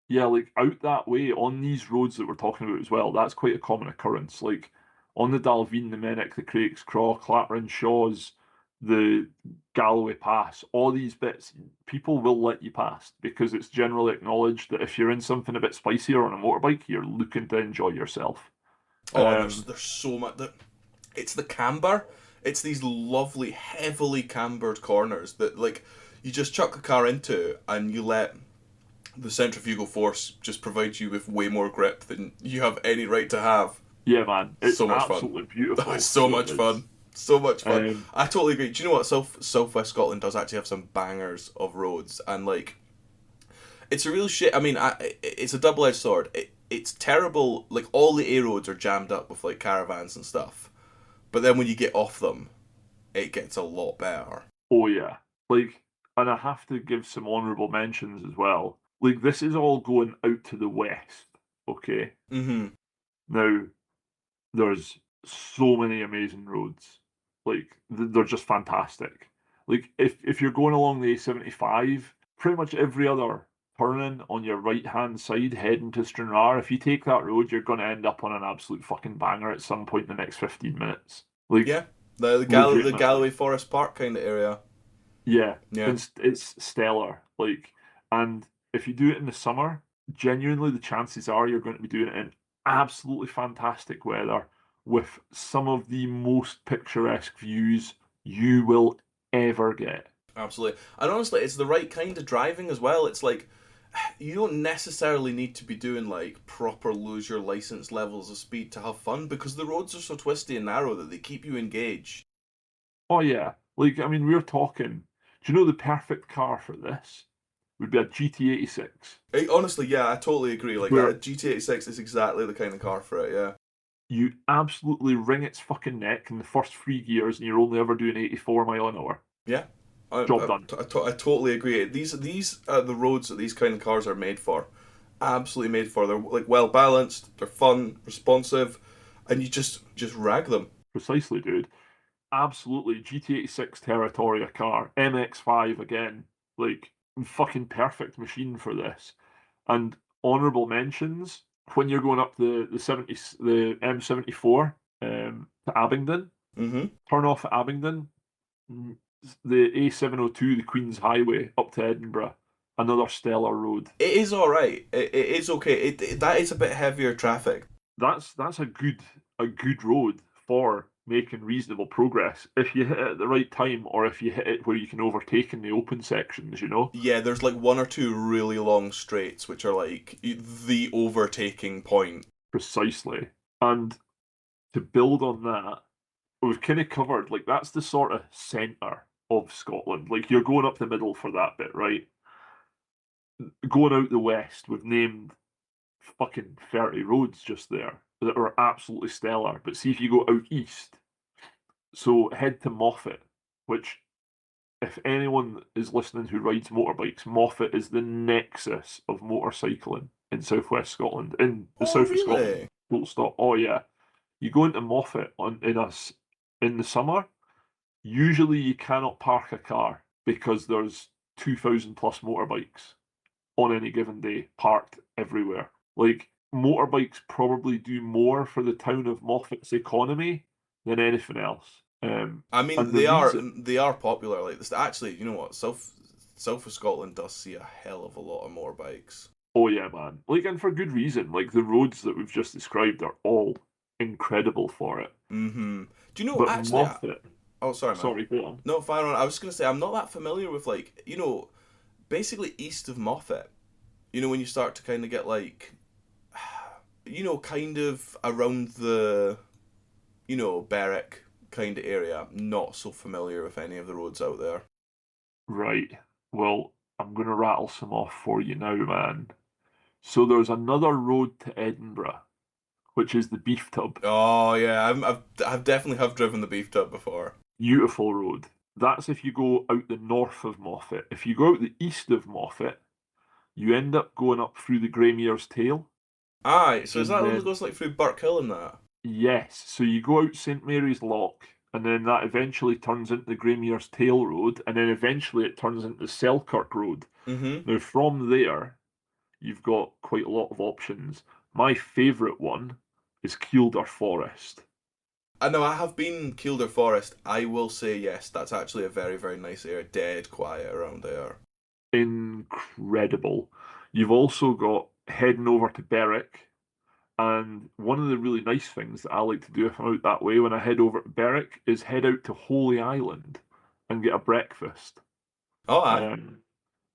S2: Yeah, like out that way on these roads that we're talking about as well, that's quite a common occurrence. Like on the Dalveen, the Mennick, the Craig's Craw, Clattering Shaws, the Galloway Pass, all these bits, people will let you past because it's generally acknowledged that if you're in something a bit spicier on a motorbike, you're looking to enjoy yourself.
S1: Oh, and there's
S2: Um,
S1: there's so much that it's the camber. It's these lovely, heavily cambered corners that like you just chuck the car into, and you let the centrifugal force just provide you with way more grip than you have any right to have.
S2: yeah, man, it's
S1: So much fun.
S2: absolutely
S1: Oh, it's
S2: beautiful.
S1: so much fun. So much fun.
S2: Um,
S1: I totally agree. Do you know what? Southwest Scotland does actually have some bangers of roads, and like, it's a real shit. I mean, it's a double edged sword. It's terrible. Like all the A roads are jammed up with like caravans and stuff, but then when you get off them, it gets a lot better.
S2: oh yeah, like and I have to give some honourable mentions as well. Like, this is all going out to the west, okay?
S1: Mm-hmm.
S2: Now, there's so many amazing roads. Like, they're just fantastic. Like, if you're going along the A75, pretty much every other turning on your right-hand side heading to Stranraer, if you take that road, you're going to end up on an absolute fucking banger at some point in the next 15 minutes. Like,
S1: Yeah. The
S2: legitimately.
S1: Galloway Forest Park kind of area.
S2: Yeah,
S1: Yeah.
S2: it's stellar. Like, and if you do it in the summer, genuinely the chances are you're going to be doing it in absolutely fantastic weather with some of the most picturesque views you will ever get.
S1: Absolutely. And honestly, it's the right kind of driving as well. It's like you don't necessarily need to be doing like proper lose your license levels of speed to have fun because the roads are so twisty and narrow that they keep you engaged.
S2: Oh yeah, like I mean, we're talking. Do you know the perfect car for this would be a GT86,
S1: Honestly, yeah, I totally agree. Like
S2: where
S1: that GT86 is exactly the kind of car for it. Yeah.
S2: you absolutely wring its fucking neck in the first 3 gears, and you're only ever doing 84 mile an hour.
S1: Yeah.
S2: Job done.
S1: I totally agree. These are the roads that these kind of cars are made for. Absolutely made for. They're like well balanced. They're fun, responsive, and you just rag them.
S2: Precisely, dude. Absolutely. GT86 Territoria car. MX5 again. Like, fucking perfect machine for this. And honourable mentions when you're going up the M74 to Abingdon,
S1: Mm-hmm.
S2: turn off at Abingdon, the A702, the Queen's Highway up to Edinburgh. Another stellar road.
S1: It is all right. It is okay. That is a bit heavier traffic.
S2: That's a good road for making reasonable progress if you hit it at the right time or if you hit it where you can overtake in the open sections, you know?
S1: Yeah, there's like one or two really long straights which are like the overtaking point.
S2: Precisely. And to build on that, we've kind of covered like that's the sort of centre of Scotland. Like you're going up the middle for that bit, right? Going out the west, we've named fucking 30 roads just there that are absolutely stellar. But see if you go out east, so head to Moffat, which if anyone is listening who rides motorbikes, Moffat is the nexus of motorcycling in southwest Scotland, in the
S1: Oh,
S2: south of Scotland.
S1: really?
S2: Full stop. Oh yeah, you go into Moffat in the summer. Usually, you cannot park a car because there's 2,000 plus motorbikes on any given day parked everywhere. Like motorbikes probably do more for the town of Moffat's economy than anything else.
S1: I mean,
S2: And the reason
S1: they are popular. Like this, actually, you know what? South of Scotland does see a hell of a lot of motorbikes.
S2: Oh yeah, man. Like, and for good reason. Like the roads that we've just described are all incredible for it.
S1: Mm-hmm. Do you know?
S2: But
S1: Actually,
S2: Moffat,
S1: oh, sorry, man.
S2: sorry, go on.
S1: No, fire on. I was just gonna say I'm not that familiar with like basically east of Moffat. When you start to kind of get like, kind of around the, Berwick kind of area. I'm not so familiar with any of the roads out there.
S2: Right. Well, I'm gonna rattle some off for you now, man. So there's another road to Edinburgh, which is the Beef Tub.
S1: Oh yeah, I've definitely have driven the beef tub before.
S2: Beautiful road. That's if you go out the north of Moffat. If you go out the east of Moffat, you end up going up through the Greymere's Tail.
S1: Aye, so is
S2: And
S1: that the one that
S2: then,
S1: goes like through Burkhill and that?
S2: yes, so you go out St Mary's Lock, and then that eventually turns into the Greymere's Tail Road, and then eventually it turns into the Selkirk Road.
S1: Mm-hmm.
S2: Now, from there, you've got quite a lot of options. My favourite one is Kielder Forest.
S1: I know I have been Kielder Forest. I will say yes, that's actually a very, very nice area. Dead quiet around there.
S2: Incredible. You've also got heading over to Berwick, and one of the really nice things that I like to do if I'm out that way when I head over to Berwick is head out to Holy Island and get a breakfast.
S1: Oh aye.
S2: Um,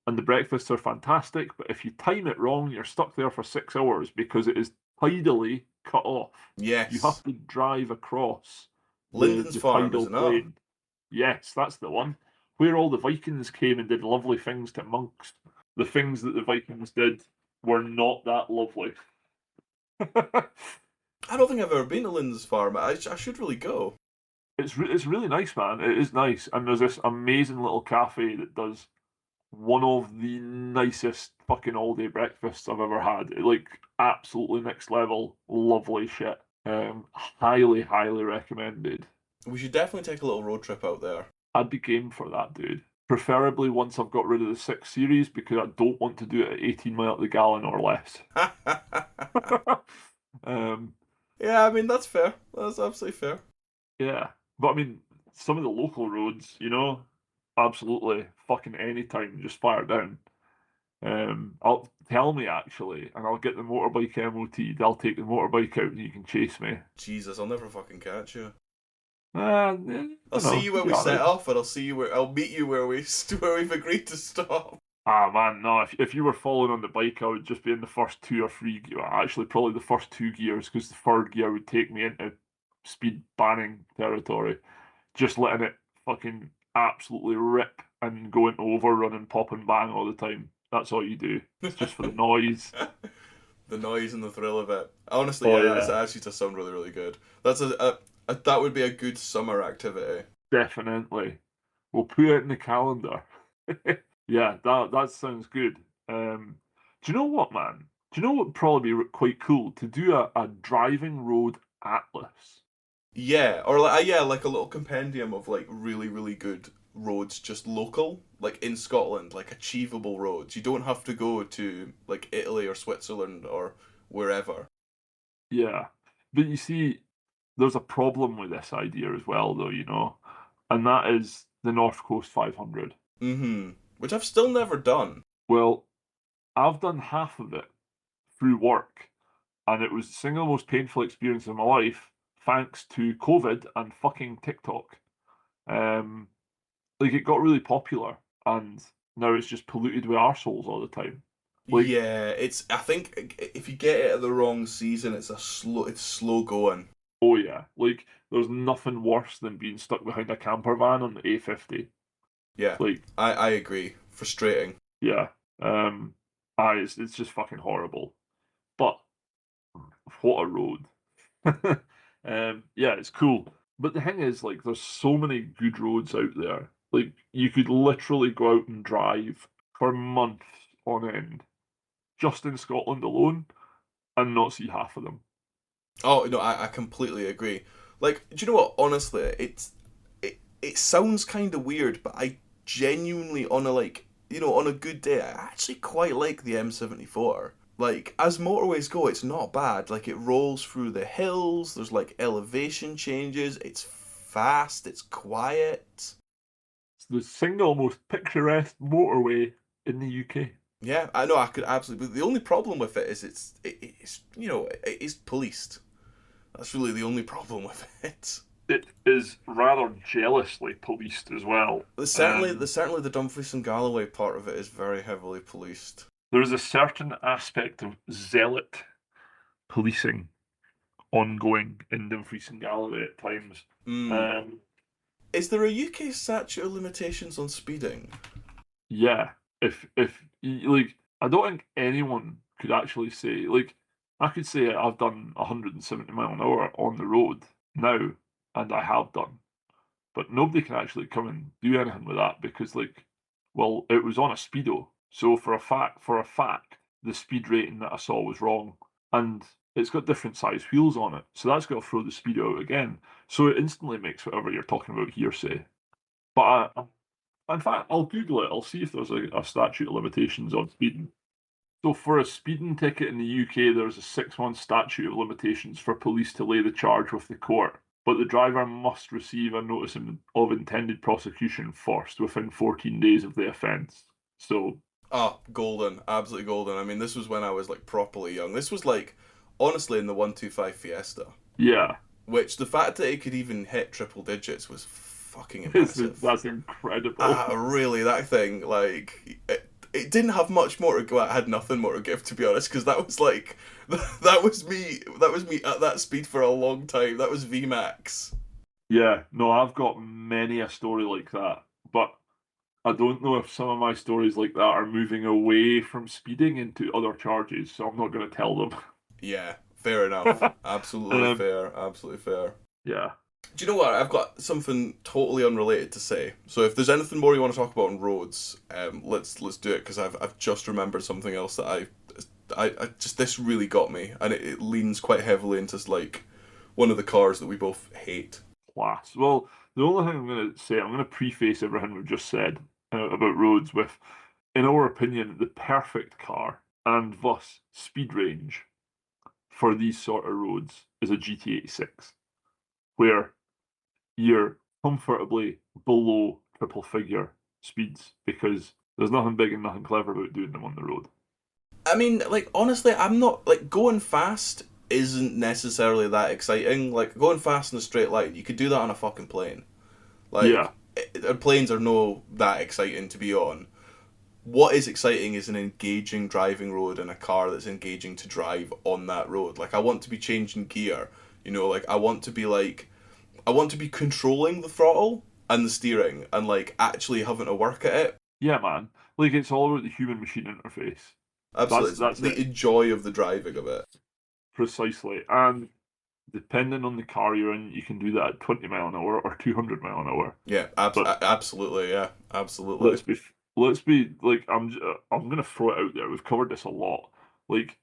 S2: and the breakfasts are fantastic, but if you time it wrong, you're stuck there for 6 hours because it is tidally cut off. You
S1: Yes.
S2: have to drive across the,
S1: Linden's
S2: the
S1: Farm, is
S2: tidal
S1: it not?
S2: plain. Yes, that's the one. Where all the Vikings came and did lovely things to monks. The things that the Vikings did were not that lovely.
S1: I don't think I've ever been to Linden's Farm. I should really go.
S2: It's really nice, man. It is nice, and there's this amazing little cafe that does. one of the nicest fucking all-day breakfasts I've ever had. Like, absolutely next level, lovely shit. Highly, highly recommended.
S1: We should definitely take a little road trip out there.
S2: I'd be game for that, dude. Preferably once I've got rid of the 6 Series because I don't want to do it at 18 mile to the gallon or less. um,
S1: Yeah, I mean that's fair. That's absolutely fair.
S2: yeah, but I mean, some of the local roads, absolutely fucking anytime, just fire down. I'll tell me actually, and I'll get the motorbike MOT. They'll take the motorbike out and you can chase me.
S1: Jesus, I'll never fucking catch you.
S2: I
S1: I'll see
S2: know,
S1: you where
S2: you'll be
S1: we set
S2: alright.
S1: off, and I'll meet you where where we've agreed to stop.
S2: Ah man, no. If you were following on the bike, I would just be in the first 2 or 3 gear. Actually, probably the first 2 gears, because the third gear would take me into speed banning territory. Just letting it fucking absolutely rip and go into overrun and pop and bang all the time. That's all you do. It's just for the noise.
S1: The noise and the thrill of it. Honestly,
S2: Oh
S1: yeah, it
S2: yeah,
S1: actually does sound really, really good. That's a that would be a good summer activity.
S2: definitely. We'll put it in the calendar. Yeah, that sounds good. Do you know what, man? Do you know what would probably be quite cool to do a driving road atlas?
S1: Yeah, or like yeah, like a little compendium of like really, really good roads, just local, like in Scotland, like achievable roads. You don't have to go to like Italy or Switzerland or wherever.
S2: Yeah, but you see, there's a problem with this idea as well, though, and that is the North Coast 500.
S1: Mm-hmm. Which I've still never done.
S2: Well, I've done half of it through work, and it was the single most painful experience of my life, thanks to COVID and fucking TikTok. Um, like it got really popular, and now it's just polluted with arseholes all the time. Like,
S1: Yeah, it's. I think if you get it at the wrong season, it's slow going.
S2: oh yeah, like there's nothing worse than being stuck behind a camper van on the A50.
S1: Yeah,
S2: Like,
S1: I agree. Frustrating.
S2: yeah, um, it's just fucking horrible. But what a road. Yeah, it's cool. But the thing is, like, there's so many good roads out there. Like, you could literally go out and drive for months on end, just in Scotland alone, and not see half of them.
S1: Oh no, I completely agree. Like, do you know what? Honestly, it sounds kind of weird, but I genuinely on a like on a good day, I actually quite like the M74. Like as motorways go, it's not bad. Like it rolls through the hills. There's like elevation changes. It's fast. It's quiet.
S2: It's the single most picturesque motorway in the UK.
S1: Yeah, I know. I could absolutely. But the only problem with it is it's it is policed. That's really the only problem with it.
S2: It is rather jealously policed as well.
S1: Certainly the Dumfries and Galloway part of it is very heavily policed.
S2: There is a certain aspect of zealot policing ongoing in Dumfries and Galloway at times.
S1: Mm.
S2: Um,
S1: Is there a UK statute of limitations on speeding?
S2: yeah, like, I don't think anyone could actually say, like, I could say I've done 170 mile an hour on the road now, and I have done, but nobody can actually come and do anything with that because, like, well, it was on a speedo, so for a fact, the speed rating that I saw was wrong, and it's got different size wheels on it, so that's got to throw the speedo out again. So it instantly makes whatever you're talking about hearsay. But in fact, I'll Google it. I'll see if there's a statute of limitations on speeding. So for a speeding ticket in the UK, there's a 6 month statute of limitations for police to lay the charge with the court, but the driver must receive a notice of intended prosecution first within 14 days of the offence. So,
S1: Oh, golden, absolutely golden. I mean, this was when I was like properly young. This was like honestly in the 125 Fiesta,
S2: yeah,
S1: which the fact that it could even hit triple digits was fucking impressive.
S2: that's incredible.
S1: Really, that thing like it didn't have much more to go. It had nothing more to give, to be honest, because that was like that was me. That was me at that speed for a long time. That was VMAX.
S2: Yeah, no, I've got many a story like that, but I don't know if some of my stories like that are moving away from speeding into other charges, so I'm not going to tell them.
S1: Yeah, fair enough. Absolutely
S2: um,
S1: fair. Absolutely fair.
S2: yeah.
S1: Do you know what? I've got something totally unrelated to say. So if there's anything more you want to talk about on roads, let's do it because I've just remembered something else that I just this really got me, and it leans quite heavily into like one of the cars that we both hate.
S2: Class. Well, the only thing I'm going to say, I'm going to preface everything we've just said about roads with, in our opinion, the perfect car and thus speed range for these sort of roads is a GT86, where you're comfortably below triple figure speeds because there's nothing big and nothing clever about doing them on the road.
S1: I mean, like honestly, I'm not like going fast isn't necessarily that exciting. Like going fast in a straight line, you could do that on a fucking plane.
S2: Yeah,
S1: Like planes are no that exciting to be on. What is exciting is an engaging driving road and a car that's engaging to drive on that road. Like I want to be changing gear, like I want to be controlling the throttle and the steering and like actually having to work at it.
S2: yeah, man. Like it's all about the human machine interface. That's
S1: Absolutely, it's
S2: that's it
S1: the joy of the driving of it.
S2: precisely. And depending on the car you're in, you can do that at 20 mile an hour or 200 mile an hour.
S1: Yeah,
S2: But
S1: absolutely, yeah, absolutely.
S2: let's be let's be like I'm gonna throw it out there. We've covered this a lot. Like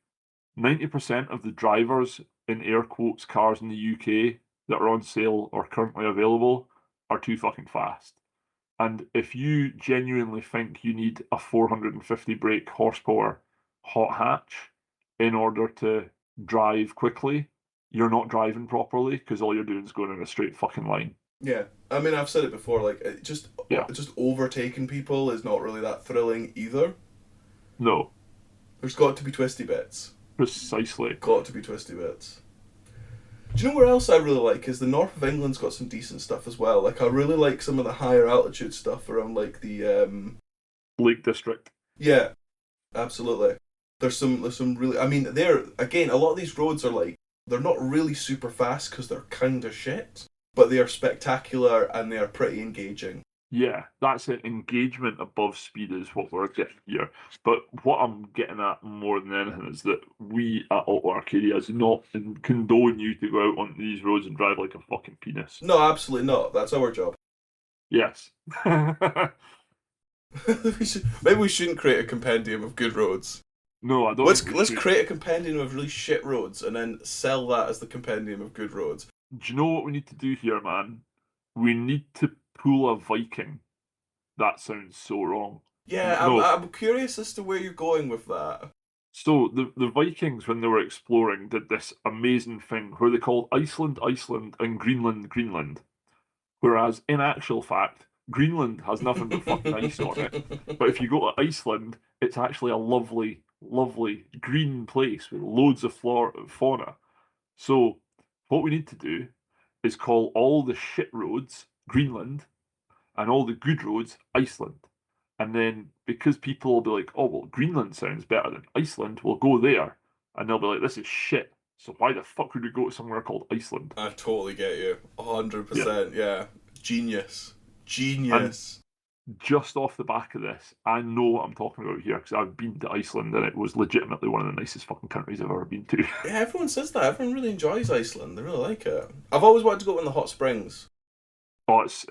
S2: 90% of the drivers in air quotes cars in the UK that are on sale or currently available are too fucking fast. And if you genuinely think you need a 450 brake horsepower hot hatch in order to drive quickly, you're not driving properly because all you're doing is going in a straight fucking line.
S1: Yeah, I mean, I've said it before. Like,
S2: Yeah.
S1: just overtaking people is not really that thrilling either.
S2: No,
S1: There's got to be twisty bits.
S2: precisely.
S1: Got to be twisty bits. Do you know where else I really like is the north of England's got some decent stuff as well. Like I really like some of the higher altitude stuff around like the
S2: Lake District.
S1: yeah, absolutely. There's some really I mean they're again a lot of these roads are like they're not really super fast because they're kind of shit, but they are spectacular and they are pretty engaging.
S2: Yeah, that's it. Engagement above speed is what we're getting here. But what I'm getting at more than anything is that we at Auto Arcadia do not condone you to go out on these roads and drive like a fucking penis.
S1: No, absolutely not. That's our job.
S2: Yes.
S1: Maybe we shouldn't create a compendium of good roads.
S2: No, I don't think
S1: Let's
S2: we
S1: let's
S2: should.
S1: create a compendium of really shit roads and then sell that as the compendium of good roads.
S2: Do you know what we need to do here, man? We need to pull a Viking. That sounds so wrong.
S1: Yeah, I'm
S2: No.
S1: I'm curious as to where you're going with that.
S2: So the Vikings, when they were exploring, did this amazing thing where they called Iceland, Iceland, and Greenland, Greenland. Whereas in actual fact, Greenland has nothing but fucking ice on it. But if you go to Iceland, it's actually a lovely, lovely green place with loads of fauna. So what we need to do is call all the shit roads Greenland and all the good roads Iceland. And then because people will be like, oh, well, Greenland sounds better than Iceland, we'll go there. And they'll be like, this is shit. So why the fuck would we go to somewhere called Iceland?
S1: I totally get you.
S2: Yeah.
S1: 100%. Yeah. Genius.
S2: And
S1: Genius.
S2: just off the back of this, I know what I'm talking about here because I've been to Iceland and it was legitimately one of the nicest fucking countries I've ever been to.
S1: Yeah, everyone says that. Everyone really enjoys Iceland. They really like it. I've always wanted to go in the hot springs.
S2: Oh, it's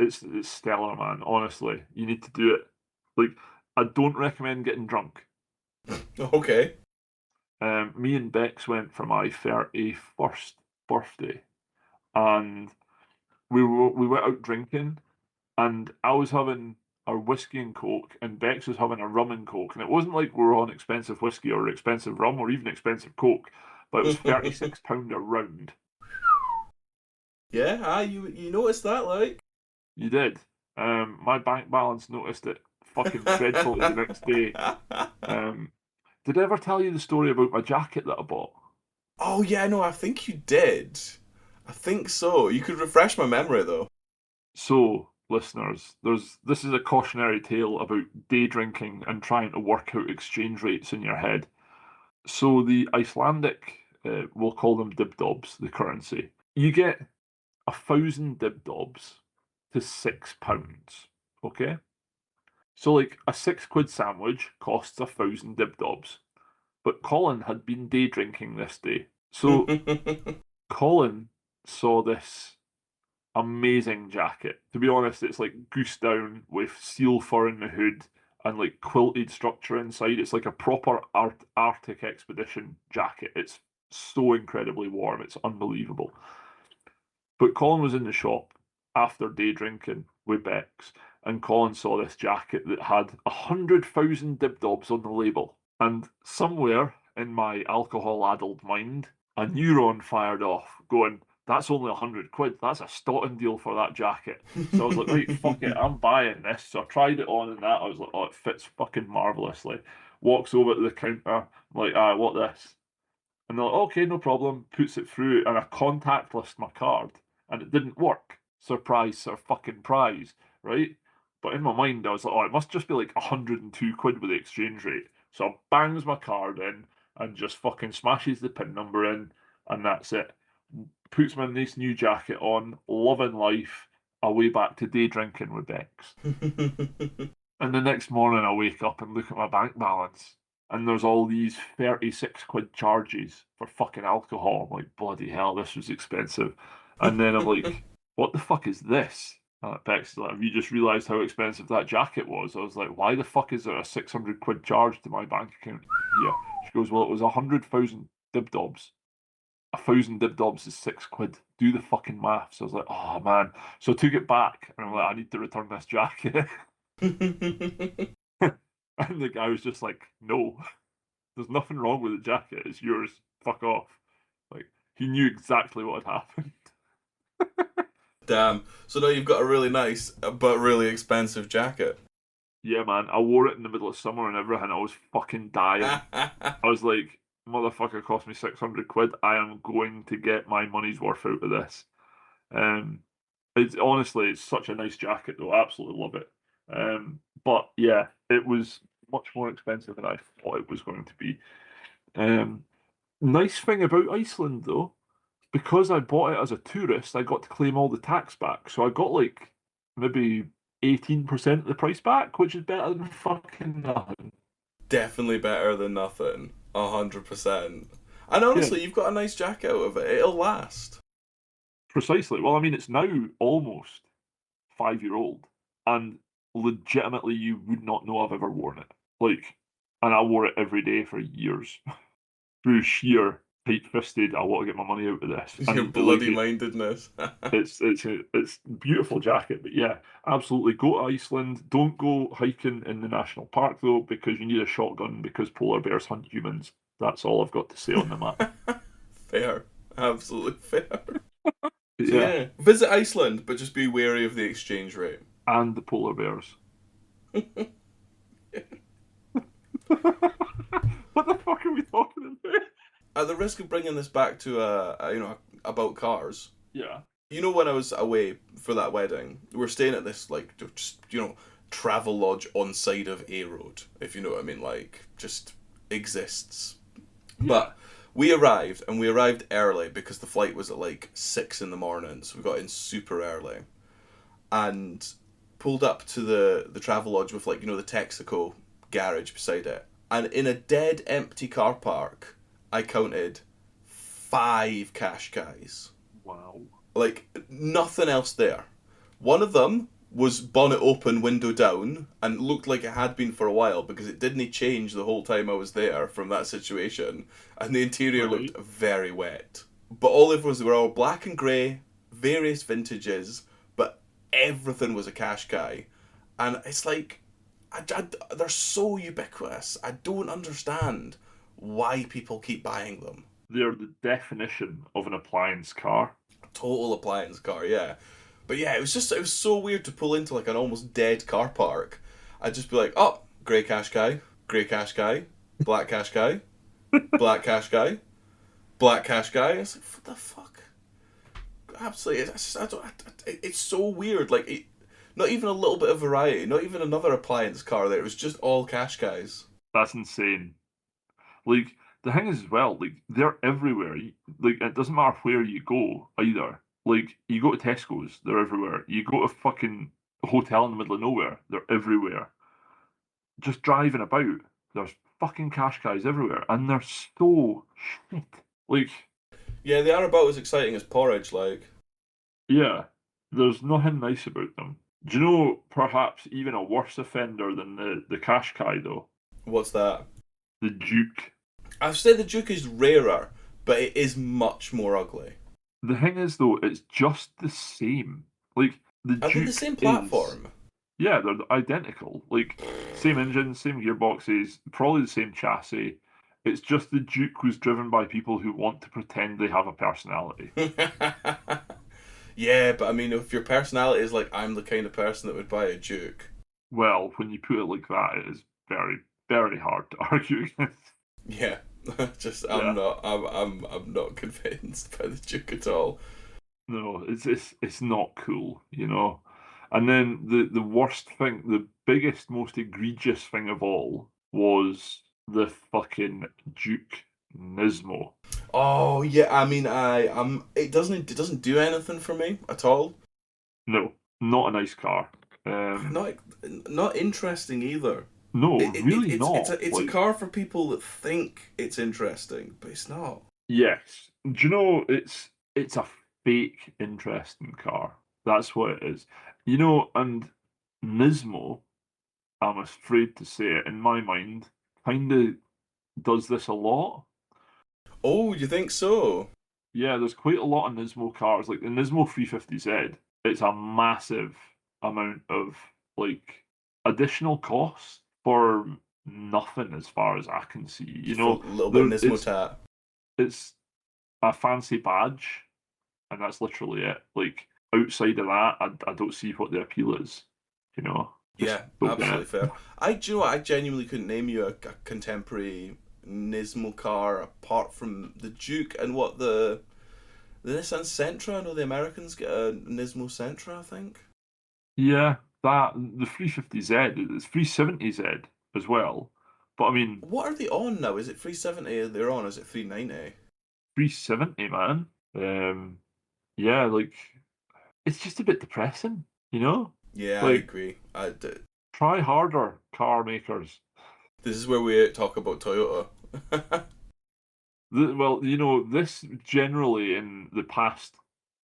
S2: stellar, man. Honestly, you need to do it. Like, I don't recommend getting drunk.
S1: Okay.
S2: Me and Bex went for my 31st birthday, and we went out drinking, and I was having a whiskey and coke, and Bex was having a rum and coke, and it wasn't like we were on expensive whiskey or expensive rum or even expensive coke, but it was £36 a round.
S1: Yeah, you noticed that, like.
S2: You did. My bank balance noticed it fucking dreadfully the next day. Um, did I ever tell you the story about my jacket that I bought?
S1: Oh yeah, no, I think you did. I think so. You could refresh my memory though.
S2: So, listeners, this is a cautionary tale about day drinking and trying to work out exchange rates in your head. So the Icelandic, we'll call them dibdobs, the currency. You get 1,000 dibdobs to £6. Okay, so like a £6 sandwich costs 1,000 dibdobs. But Colin had been day drinking this day, so Colin saw this amazing jacket. To be honest, it's like goose down with seal fur in the hood and like quilted structure inside. It's like a proper Arctic expedition jacket. It's so incredibly warm. It's unbelievable. But Colin was in the shop after day drinking with Bex, and Colin saw this jacket that had 100,000 dibdobs on the label. And somewhere in my alcohol-addled mind, a neuron fired off, going, "That's only 100 quid. That's a Stotton deal for that jacket." So I was like, right, fuck it, I'm buying this. So I tried it on and that. I was like, oh, it fits fucking marvelously. Walks over to the counter, I'm like, what this? And they're like, okay, no problem. Puts it through, and I contactless my card, and it didn't work. Surprise, fucking prize, right? But in my mind, I was like, oh, it must just be like 102 quid with the exchange rate. So I bangs my card in and just fucking smashes the PIN number in, and that's it. Puts my nice new jacket on, loving life, away back to day drinking with Bex. And the next morning, I wake up and look at my bank balance, and there's all these 36 quid charges for fucking alcohol. I'm like, bloody hell, this was expensive. And then I'm like, what the fuck is this? Bex is like, have you just realised how expensive that jacket was? I was like, why the fuck is there a 600 quid charge to my bank account? Yeah. She goes, well, it was 100,000 dibdobs. 1,000 dibdobs is 6 quid. Do the fucking maths. I was like, oh man. So I took it back, and I'm like, I need to return this jacket. And the guy was just like, no, there's nothing wrong with the jacket. It's yours. Fuck off. Like, he knew exactly what had happened.
S1: Damn. So now you've got a really nice but really expensive jacket.
S2: Yeah, man. I wore it in the middle of summer and everything. I was fucking dying. I was like, motherfucker cost me 600 quid. I am going to get my money's worth out of this. It's honestly, it's such a nice jacket though. I absolutely love it. But yeah, it was much more expensive than I thought it was going to be. Nice thing about Iceland though, because I bought it as a tourist, I got to claim all the tax back. So I got like maybe 18% of the price back, which is better than fucking nothing.
S1: Definitely better than nothing. 100%. And
S2: Yeah,
S1: honestly, you've got a nice jacket out of it. It'll last.
S2: precisely. Well, I mean, it's now almost 5 year old, and legitimately, you would not know I've ever worn it. Like, and I wore it every day for years through sheer tight-fisted. I want to get my money out of this,
S1: Your
S2: and
S1: bloody mindedness.
S2: it's beautiful jacket. But yeah, absolutely, go to Iceland. Don't go hiking in the national park though, because you need a shotgun because polar bears hunt humans. That's all I've got to say on the matter.
S1: Fair. Absolutely fair.
S2: But
S1: So
S2: yeah,
S1: yeah, visit Iceland, but just be wary of the exchange rate.
S2: and the polar bears. What the fuck are we talking about?
S1: At the risk of bringing this back to about cars,
S2: Yeah.
S1: you know, when I was away for that wedding, we were staying at this like just travel lodge on side of A Road, if you know what I mean, like just exists.
S2: Yeah.
S1: But we arrived early because the flight was at like 6 in the morning, so we got in super early, and pulled up to the travel lodge with like the Texaco garage beside it, and in a dead empty car park, I counted 5 Qashqais.
S2: Wow.
S1: Like nothing else there. One of them was bonnet open, window down, and looked like it had been for a while because it didn't change the whole time I was there from that situation, and the interior
S2: Right.
S1: looked very wet. But all of us were all black and grey, various vintages, but everything was a Qashqai, and it's like they're so ubiquitous. I don't understand why people keep buying them.
S2: They're the definition of an appliance car.
S1: Total appliance car, yeah. But yeah, it was so weird to pull into like an almost dead car park. I'd just be like, oh, grey Qashqai, grey Qashqai, black Qashqai, black Qashqai, black Qashqai. It's like, what the fuck? Absolutely, it's so weird. Like, not even a little bit of variety, not even another appliance car there. It was just all Qashqais.
S2: That's insane. Like the thing is as well, like they're everywhere. Like it doesn't matter where you go either. Like you go to Tesco's, they're everywhere. You go to fucking hotel in the middle of nowhere, they're everywhere. Just driving about, there's fucking cash guys everywhere, and they're so shit. Like
S1: Yeah, they are about as exciting as porridge, like.
S2: yeah, There's nothing nice about them. Do you know perhaps even a worse offender than the Qashqai though?
S1: What's that?
S2: The Duke.
S1: I've said the Duke is rarer, but it is much more ugly.
S2: The thing is though, it's just the same. Like the
S1: Are they the
S2: Duke
S1: same
S2: is,
S1: platform?
S2: yeah, they're identical. Like same engine, same gearboxes, probably the same chassis. It's just the Duke was driven by people who want to pretend they have a personality.
S1: Yeah, but I mean, if your personality is like, I'm the kind of person that would buy a Duke.
S2: Well, when you put it like that, it is very, very hard to argue against.
S1: Yeah, just
S2: Yeah,
S1: I'm not convinced by the Duke at all.
S2: no, it's not cool, you know. And then the worst thing, the biggest, most egregious thing of all was the fucking Duke Nismo.
S1: Oh yeah, I mean, it doesn't do anything for me at all.
S2: No, not a nice car. Um,
S1: Not not interesting either.
S2: no,
S1: It, it,
S2: really
S1: it's it's
S2: not.
S1: a it's a
S2: Like,
S1: car for people that think it's interesting, but it's not.
S2: yes, do you know it's a fake interesting car. That's what it is. You know, and Nismo, I'm afraid to say it, in my mind, kind of does this a lot.
S1: Oh, you think so?
S2: Yeah, there's quite a lot of Nismo cars, like the Nismo 350Z. It's a massive amount of like additional costs for nothing as far as I can see. You
S1: Just for a
S2: know,
S1: little bit of
S2: there
S1: Nismo tat.
S2: it's a fancy badge, and that's literally it. Like outside of that, I don't see what the appeal is. You know, just
S1: Yeah,
S2: don't get
S1: absolutely
S2: it.
S1: fair. Do you know what? I genuinely couldn't name you a contemporary Nismo car apart from the Duke and what the Nissan Sentra. I know the Americans get a Nismo Sentra, I think.
S2: Yeah, that the 350Z, it's 370Z as well. But I mean,
S1: What are they on now? Is it 370 they're on? Or is it 390?
S2: 370, man. Um, yeah, like it's just a bit depressing, you know?
S1: Yeah, I
S2: Like,
S1: agree.
S2: try harder, car makers.
S1: This is where we talk about Toyota.
S2: Well, you know, this generally in the past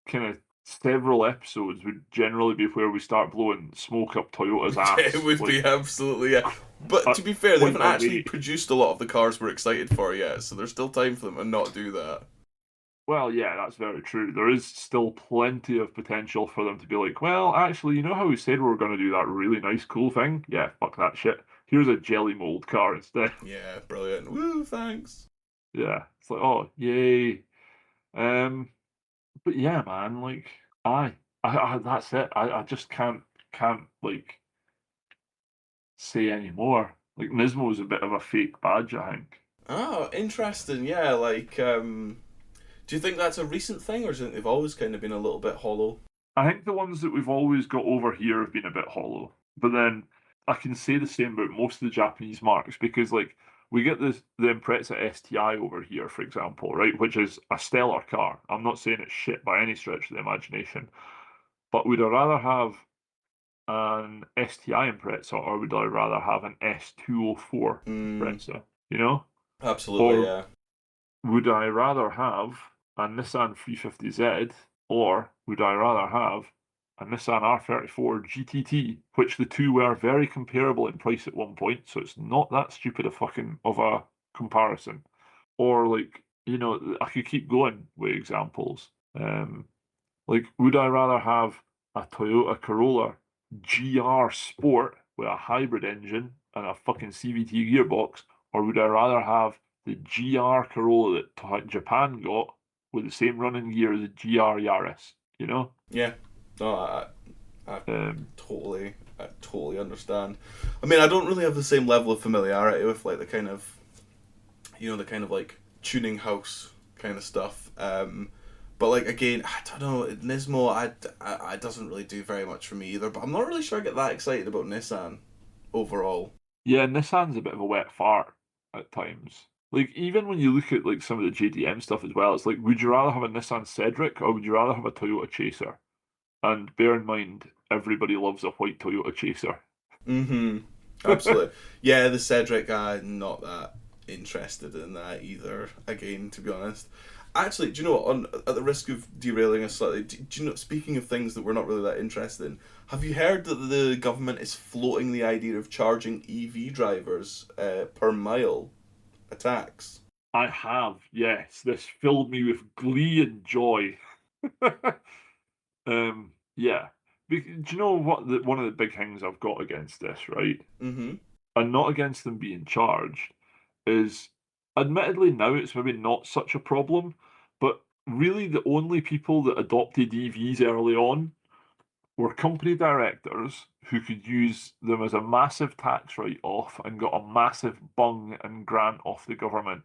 S2: kind of several episodes would generally be where we start blowing smoke up Toyota's
S1: It
S2: ass,
S1: would
S2: like
S1: be absolutely, yeah. But to be fair, they
S2: point
S1: haven't actually
S2: away.
S1: produced a lot of the cars we're excited for yet, so there's still time for them to not do that.
S2: Well, yeah, that's very true. There is still plenty of potential for them to be like, well, actually, you know how we said we were going to do that really nice, cool thing? Yeah, fuck that shit. Here's a jelly mold car instead.
S1: Yeah, brilliant. Woo, thanks.
S2: Yeah, it's like, oh, yay. Um, but yeah, man, like, that's it. I just can't like say any more. Like, Nismo's a bit of a fake badge, I think.
S1: Oh, interesting. Yeah, like, do you think that's a recent thing, or do you think they've always kind of been a little bit hollow?
S2: I think the ones that we've always got over here have been a bit hollow. But then I can say the same about most of the Japanese marks because like we get the Impreza STI over here, for example, right, which is a stellar car. I'm not saying it's shit by any stretch of the imagination, but would I rather have an STI Impreza or would I rather have an S204
S1: Mm,
S2: Impreza? You know?
S1: absolutely,
S2: Or
S1: yeah.
S2: would I rather have a Nissan 350Z or would I rather have a Nissan R34 GTT, which the two were very comparable in price at one point, so it's not that stupid a fucking of a comparison. Or like, you know, I could keep going with examples. Like, would I rather have a Toyota Corolla GR Sport with a hybrid engine and a fucking CVT gearbox, or would I rather have the GR Corolla that Japan got with the same running gear as the GR Yaris? You know?
S1: Yeah. No, I
S2: Um,
S1: I totally understand. I mean, I don't really have the same level of familiarity with like the kind of, the kind of like tuning house kind of stuff. But like again, I don't know. Nismo, I doesn't really do very much for me either. But I'm not really sure I get that excited about Nissan overall.
S2: yeah, Nissan's a bit of a wet fart at times. Like even when you look at like some of the JDM stuff as well, it's like, would you rather have a Nissan Cedric or would you rather have a Toyota Chaser? And bear in mind, everybody loves a white Toyota Chaser.
S1: Mm-hmm. Absolutely. Yeah, the Cedric guy, not that. interested in that either. Again, to be honest. Actually, do you know what? At the risk of derailing us slightly, do you know? Speaking of things that we're not really that interested in, have you heard that the government is floating the idea of charging EV drivers per mile a tax?
S2: I have, yes. This filled me with glee and joy. Yeah. Do you know what? One of the big things I've got against this, right?
S1: Mm-hmm.
S2: And not against them being charged, is admittedly now it's maybe not such a problem, but really the only people that adopted EVs early on were company directors who could use them as a massive tax write off and got a massive bung and grant off the government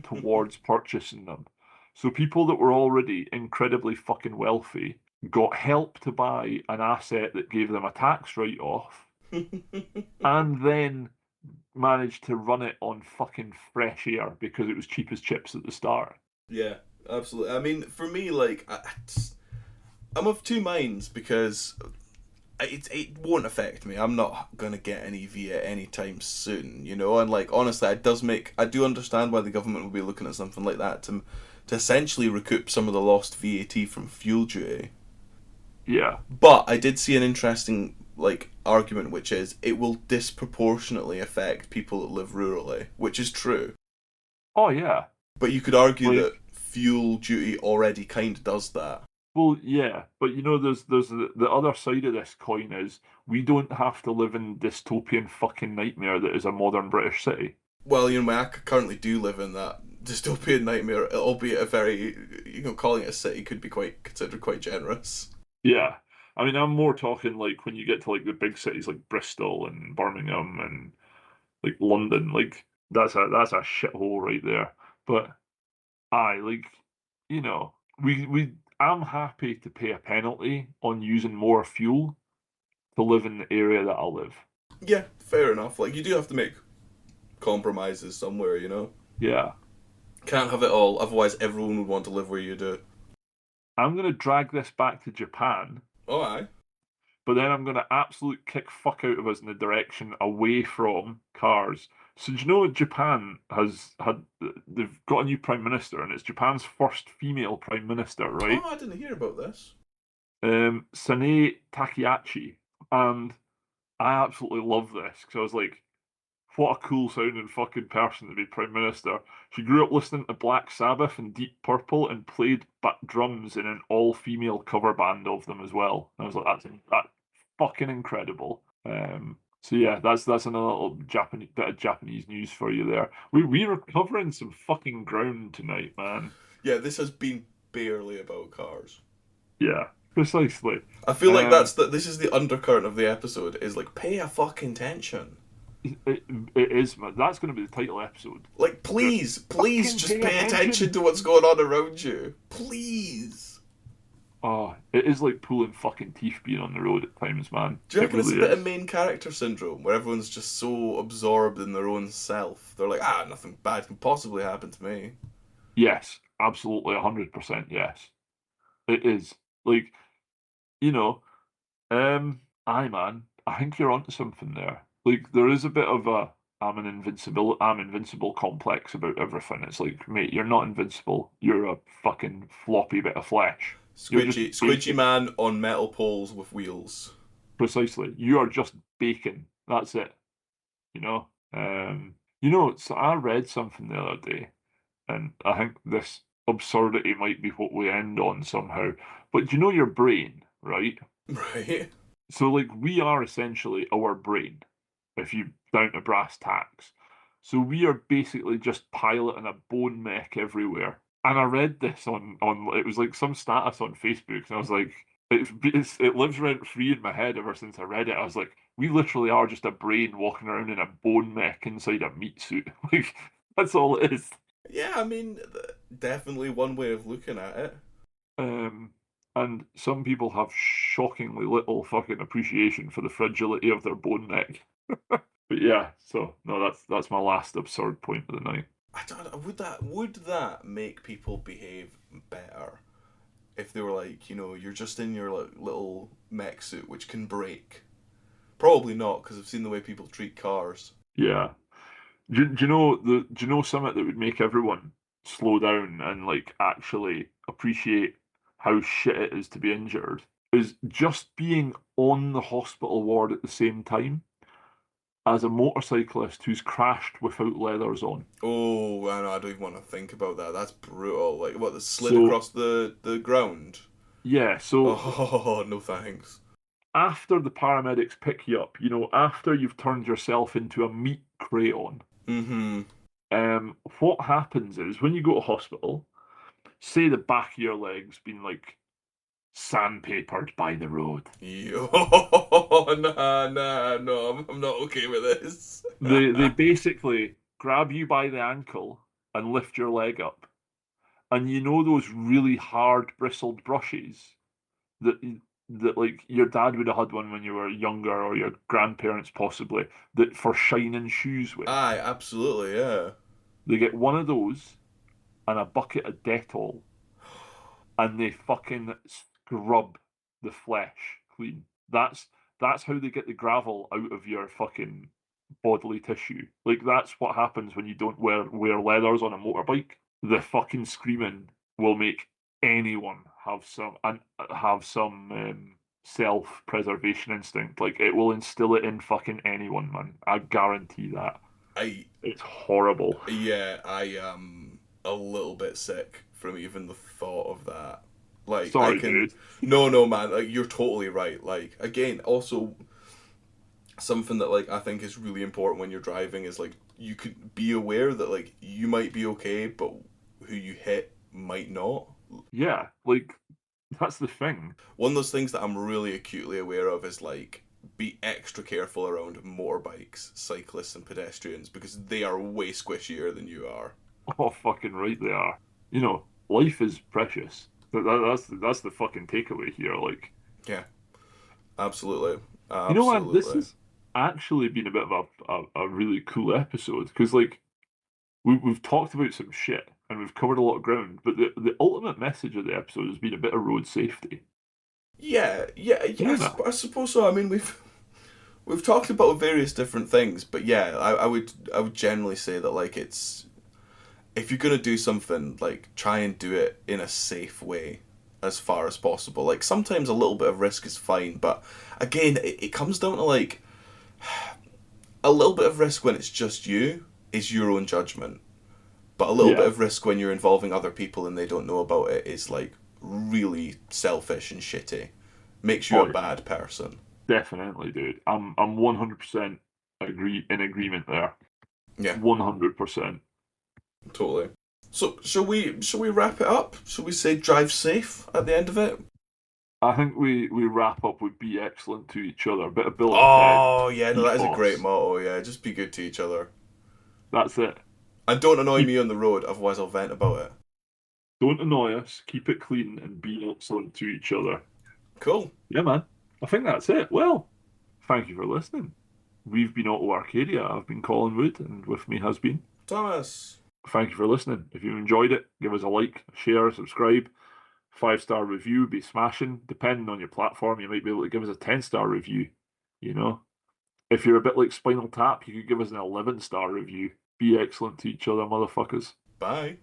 S2: towards purchasing them. So people that were already incredibly fucking wealthy got help to buy an asset that gave them a tax write off and then managed to run it on fucking fresh air because it was cheap as chips at the start.
S1: Yeah, absolutely. I mean, for me, like, I'm of two minds because it won't affect me. I'm not gonna get an EV at any time soon, you know. And like, honestly, I do understand why the government would be looking at something like that to essentially recoup some of the lost VAT from fuel duty.
S2: Yeah.
S1: But I did see an interesting like argument, which is it will disproportionately affect people that live rurally, which is true.
S2: Oh yeah.
S1: But you could argue
S2: Like,
S1: that fuel duty already kind of does that.
S2: well, yeah, but you know, there's the other side of this coin is we don't have to live in dystopian fucking nightmare that is a modern British city.
S1: Well, you know, I currently do live in that dystopian nightmare, albeit a very, you know, calling it a city could be quite considered quite generous.
S2: Yeah. I mean, I'm more talking like when you get to like the big cities like Bristol and Birmingham and like London, like that's a shithole right there. But aye, like, you know, we I'm happy to pay a penalty on using more fuel to live in the area that I live.
S1: Yeah, fair enough. Like, you do have to make compromises somewhere, you know?
S2: Yeah.
S1: Can't have it all, otherwise everyone would want to live where you do.
S2: I'm gonna drag this back to Japan,
S1: Oh, aye.
S2: but then I'm gonna absolute kick fuck out of us in the direction away from cars. So do you know Japan has had they've got a new prime minister and it's Japan's first female prime minister,
S1: Oh,
S2: right?
S1: I didn't hear about this.
S2: Sanae Takehachi, and I absolutely love this because I was like, what a cool sounding fucking person to be prime minister. She grew up listening to Black Sabbath and Deep Purple and played drums in an all-female cover band of them as well. And I was like, that's fucking incredible. So yeah, that's another little Japanese bit of Japanese news for you there. We are covering some fucking ground tonight, man.
S1: Yeah, this has been barely about cars.
S2: Yeah, precisely.
S1: I feel like
S2: Um,
S1: this is the undercurrent of the episode is like pay a fucking attention.
S2: it is. That's going to be the title episode.
S1: Like
S2: Just
S1: please
S2: fucking
S1: just
S2: pay
S1: pay attention
S2: attention.
S1: to what's going on around you. Please.
S2: Oh, it is like pulling fucking teeth being on the road at times, man.
S1: Do you
S2: It
S1: reckon it's a
S2: really
S1: bit of
S2: is.
S1: main character syndrome where everyone's just so absorbed in their own self? They're like, nothing bad can possibly happen to me.
S2: Yes, absolutely, 100% yes. It is. Like, you know, aye, man, I think you're onto something there. Like, there is a bit of a I'm invincible complex about everything. It's like, mate, you're not invincible. You're a fucking floppy bit of flesh. You're just
S1: Squidgy
S2: bacon.
S1: man on metal poles with wheels.
S2: Precisely. You are just bacon. That's it. You know? So I read something the other day, and I think this absurdity might be what we end on somehow. But do you know your brain, right?
S1: Right?
S2: So, like, we are essentially our brain, if you down to brass tacks. So we are basically just piloting a bone mech everywhere. And I read this on it was like some status on Facebook, and I was like, it lives rent free in my head ever since I read it. I was like, we literally are just a brain walking around in a bone mech inside a meat suit. Like that's all it is.
S1: Yeah, I mean, definitely one way of looking at it.
S2: Um, and some people have shockingly little fucking appreciation for the fragility of their bone neck. But yeah, so no, that's my last absurd point of the night.
S1: I don't know, would that make people behave better if they were like, you know, you're just in your like, little mech suit which can break? Probably not, because I've seen the way people treat cars.
S2: Yeah. Do you know something that would make everyone slow down and like actually appreciate how shit it is to be injured? Is just being on the hospital ward at the same time as a motorcyclist who's crashed without leathers on.
S1: Oh, I don't even want to think about that. That's brutal. Like what? The slid
S2: So
S1: across the ground.
S2: yeah, so
S1: Oh no, thanks.
S2: after the paramedics pick you up, after you've turned yourself into a meat crayon,
S1: Mm-hmm.
S2: what happens is when you go to hospital, say the back of your leg's been like sandpapered by the road.
S1: Yo, nah, no, I'm not okay with this.
S2: They basically grab you by the ankle and lift your leg up. And you know those really hard bristled brushes that that like your dad would have had one when you were younger or your grandparents possibly that for shining shoes with.
S1: Aye, absolutely, yeah.
S2: They get one of those and a bucket of Dettol and they fucking scrub the flesh clean. That's how they get the gravel out of your fucking bodily tissue. Like that's what happens when you don't wear leathers on a motorbike. The fucking screaming will make anyone have some self preservation instinct. Like it will instill it in fucking anyone, man. I guarantee that.
S1: I
S2: It's horrible.
S1: Yeah, I am a little bit sick from even the thought of that. Like I
S2: Sorry,
S1: can
S2: dude.
S1: no man, like you're totally right. Like again, also something that like I think is really important when you're driving is like you could be aware that like you might be okay, but who you hit might not.
S2: Yeah, like that's the thing.
S1: One of those things that I'm really acutely aware of is like be extra careful around motorbikes, cyclists, and pedestrians because they are way squishier than you are.
S2: Oh, fucking right they are. Life is precious. That's the fucking takeaway here. Like,
S1: Yeah, absolutely,
S2: man, this
S1: absolutely.
S2: has actually been a bit of a really cool episode because, like, we've talked about some shit and we've covered a lot of ground, but the ultimate message of the episode has been a bit of road safety.
S1: Yeah.
S2: Yeah,
S1: I suppose so. I mean, we've talked about various different things, but yeah, I would generally say that like it's if you're gonna do something, like try and do it in a safe way as far as possible. Like sometimes a little bit of risk is fine, but again, it comes down to like a little bit of risk when it's just you is your own judgment, but a little bit
S2: yeah,
S1: of risk when you're involving other people and they don't know about it is like really selfish and shitty. Makes you a
S2: oh yeah,
S1: bad person.
S2: definitely, dude. I'm 100% in agreement there.
S1: Yeah,
S2: 100%.
S1: totally. So shall we wrap it up? Shall we say drive safe at the end of it?
S2: I think we wrap up with be excellent to each other. Bit of Bill and Ted
S1: Oh yeah, no, that is a great
S2: ethos.
S1: motto. Yeah, just be good to each other
S2: That's it.
S1: and don't annoy
S2: Keep
S1: me on the road, otherwise I'll vent about it.
S2: Don't annoy us. Keep it clean and be excellent to each other.
S1: Cool,
S2: Yeah, man. I think that's it. Well, thank you for listening. We've been Auto Arcadia. I've been Colin Wood, and with me has been.
S1: Thomas.
S2: Thank you for listening. If you enjoyed it, give us a like, a share, subscribe. 5-star review be smashing. Depending on your platform, you might be able to give us a 10-star review. You know, if you're a bit like Spinal Tap, you could give us an 11-star review. Be excellent to each other, motherfuckers.
S1: Bye.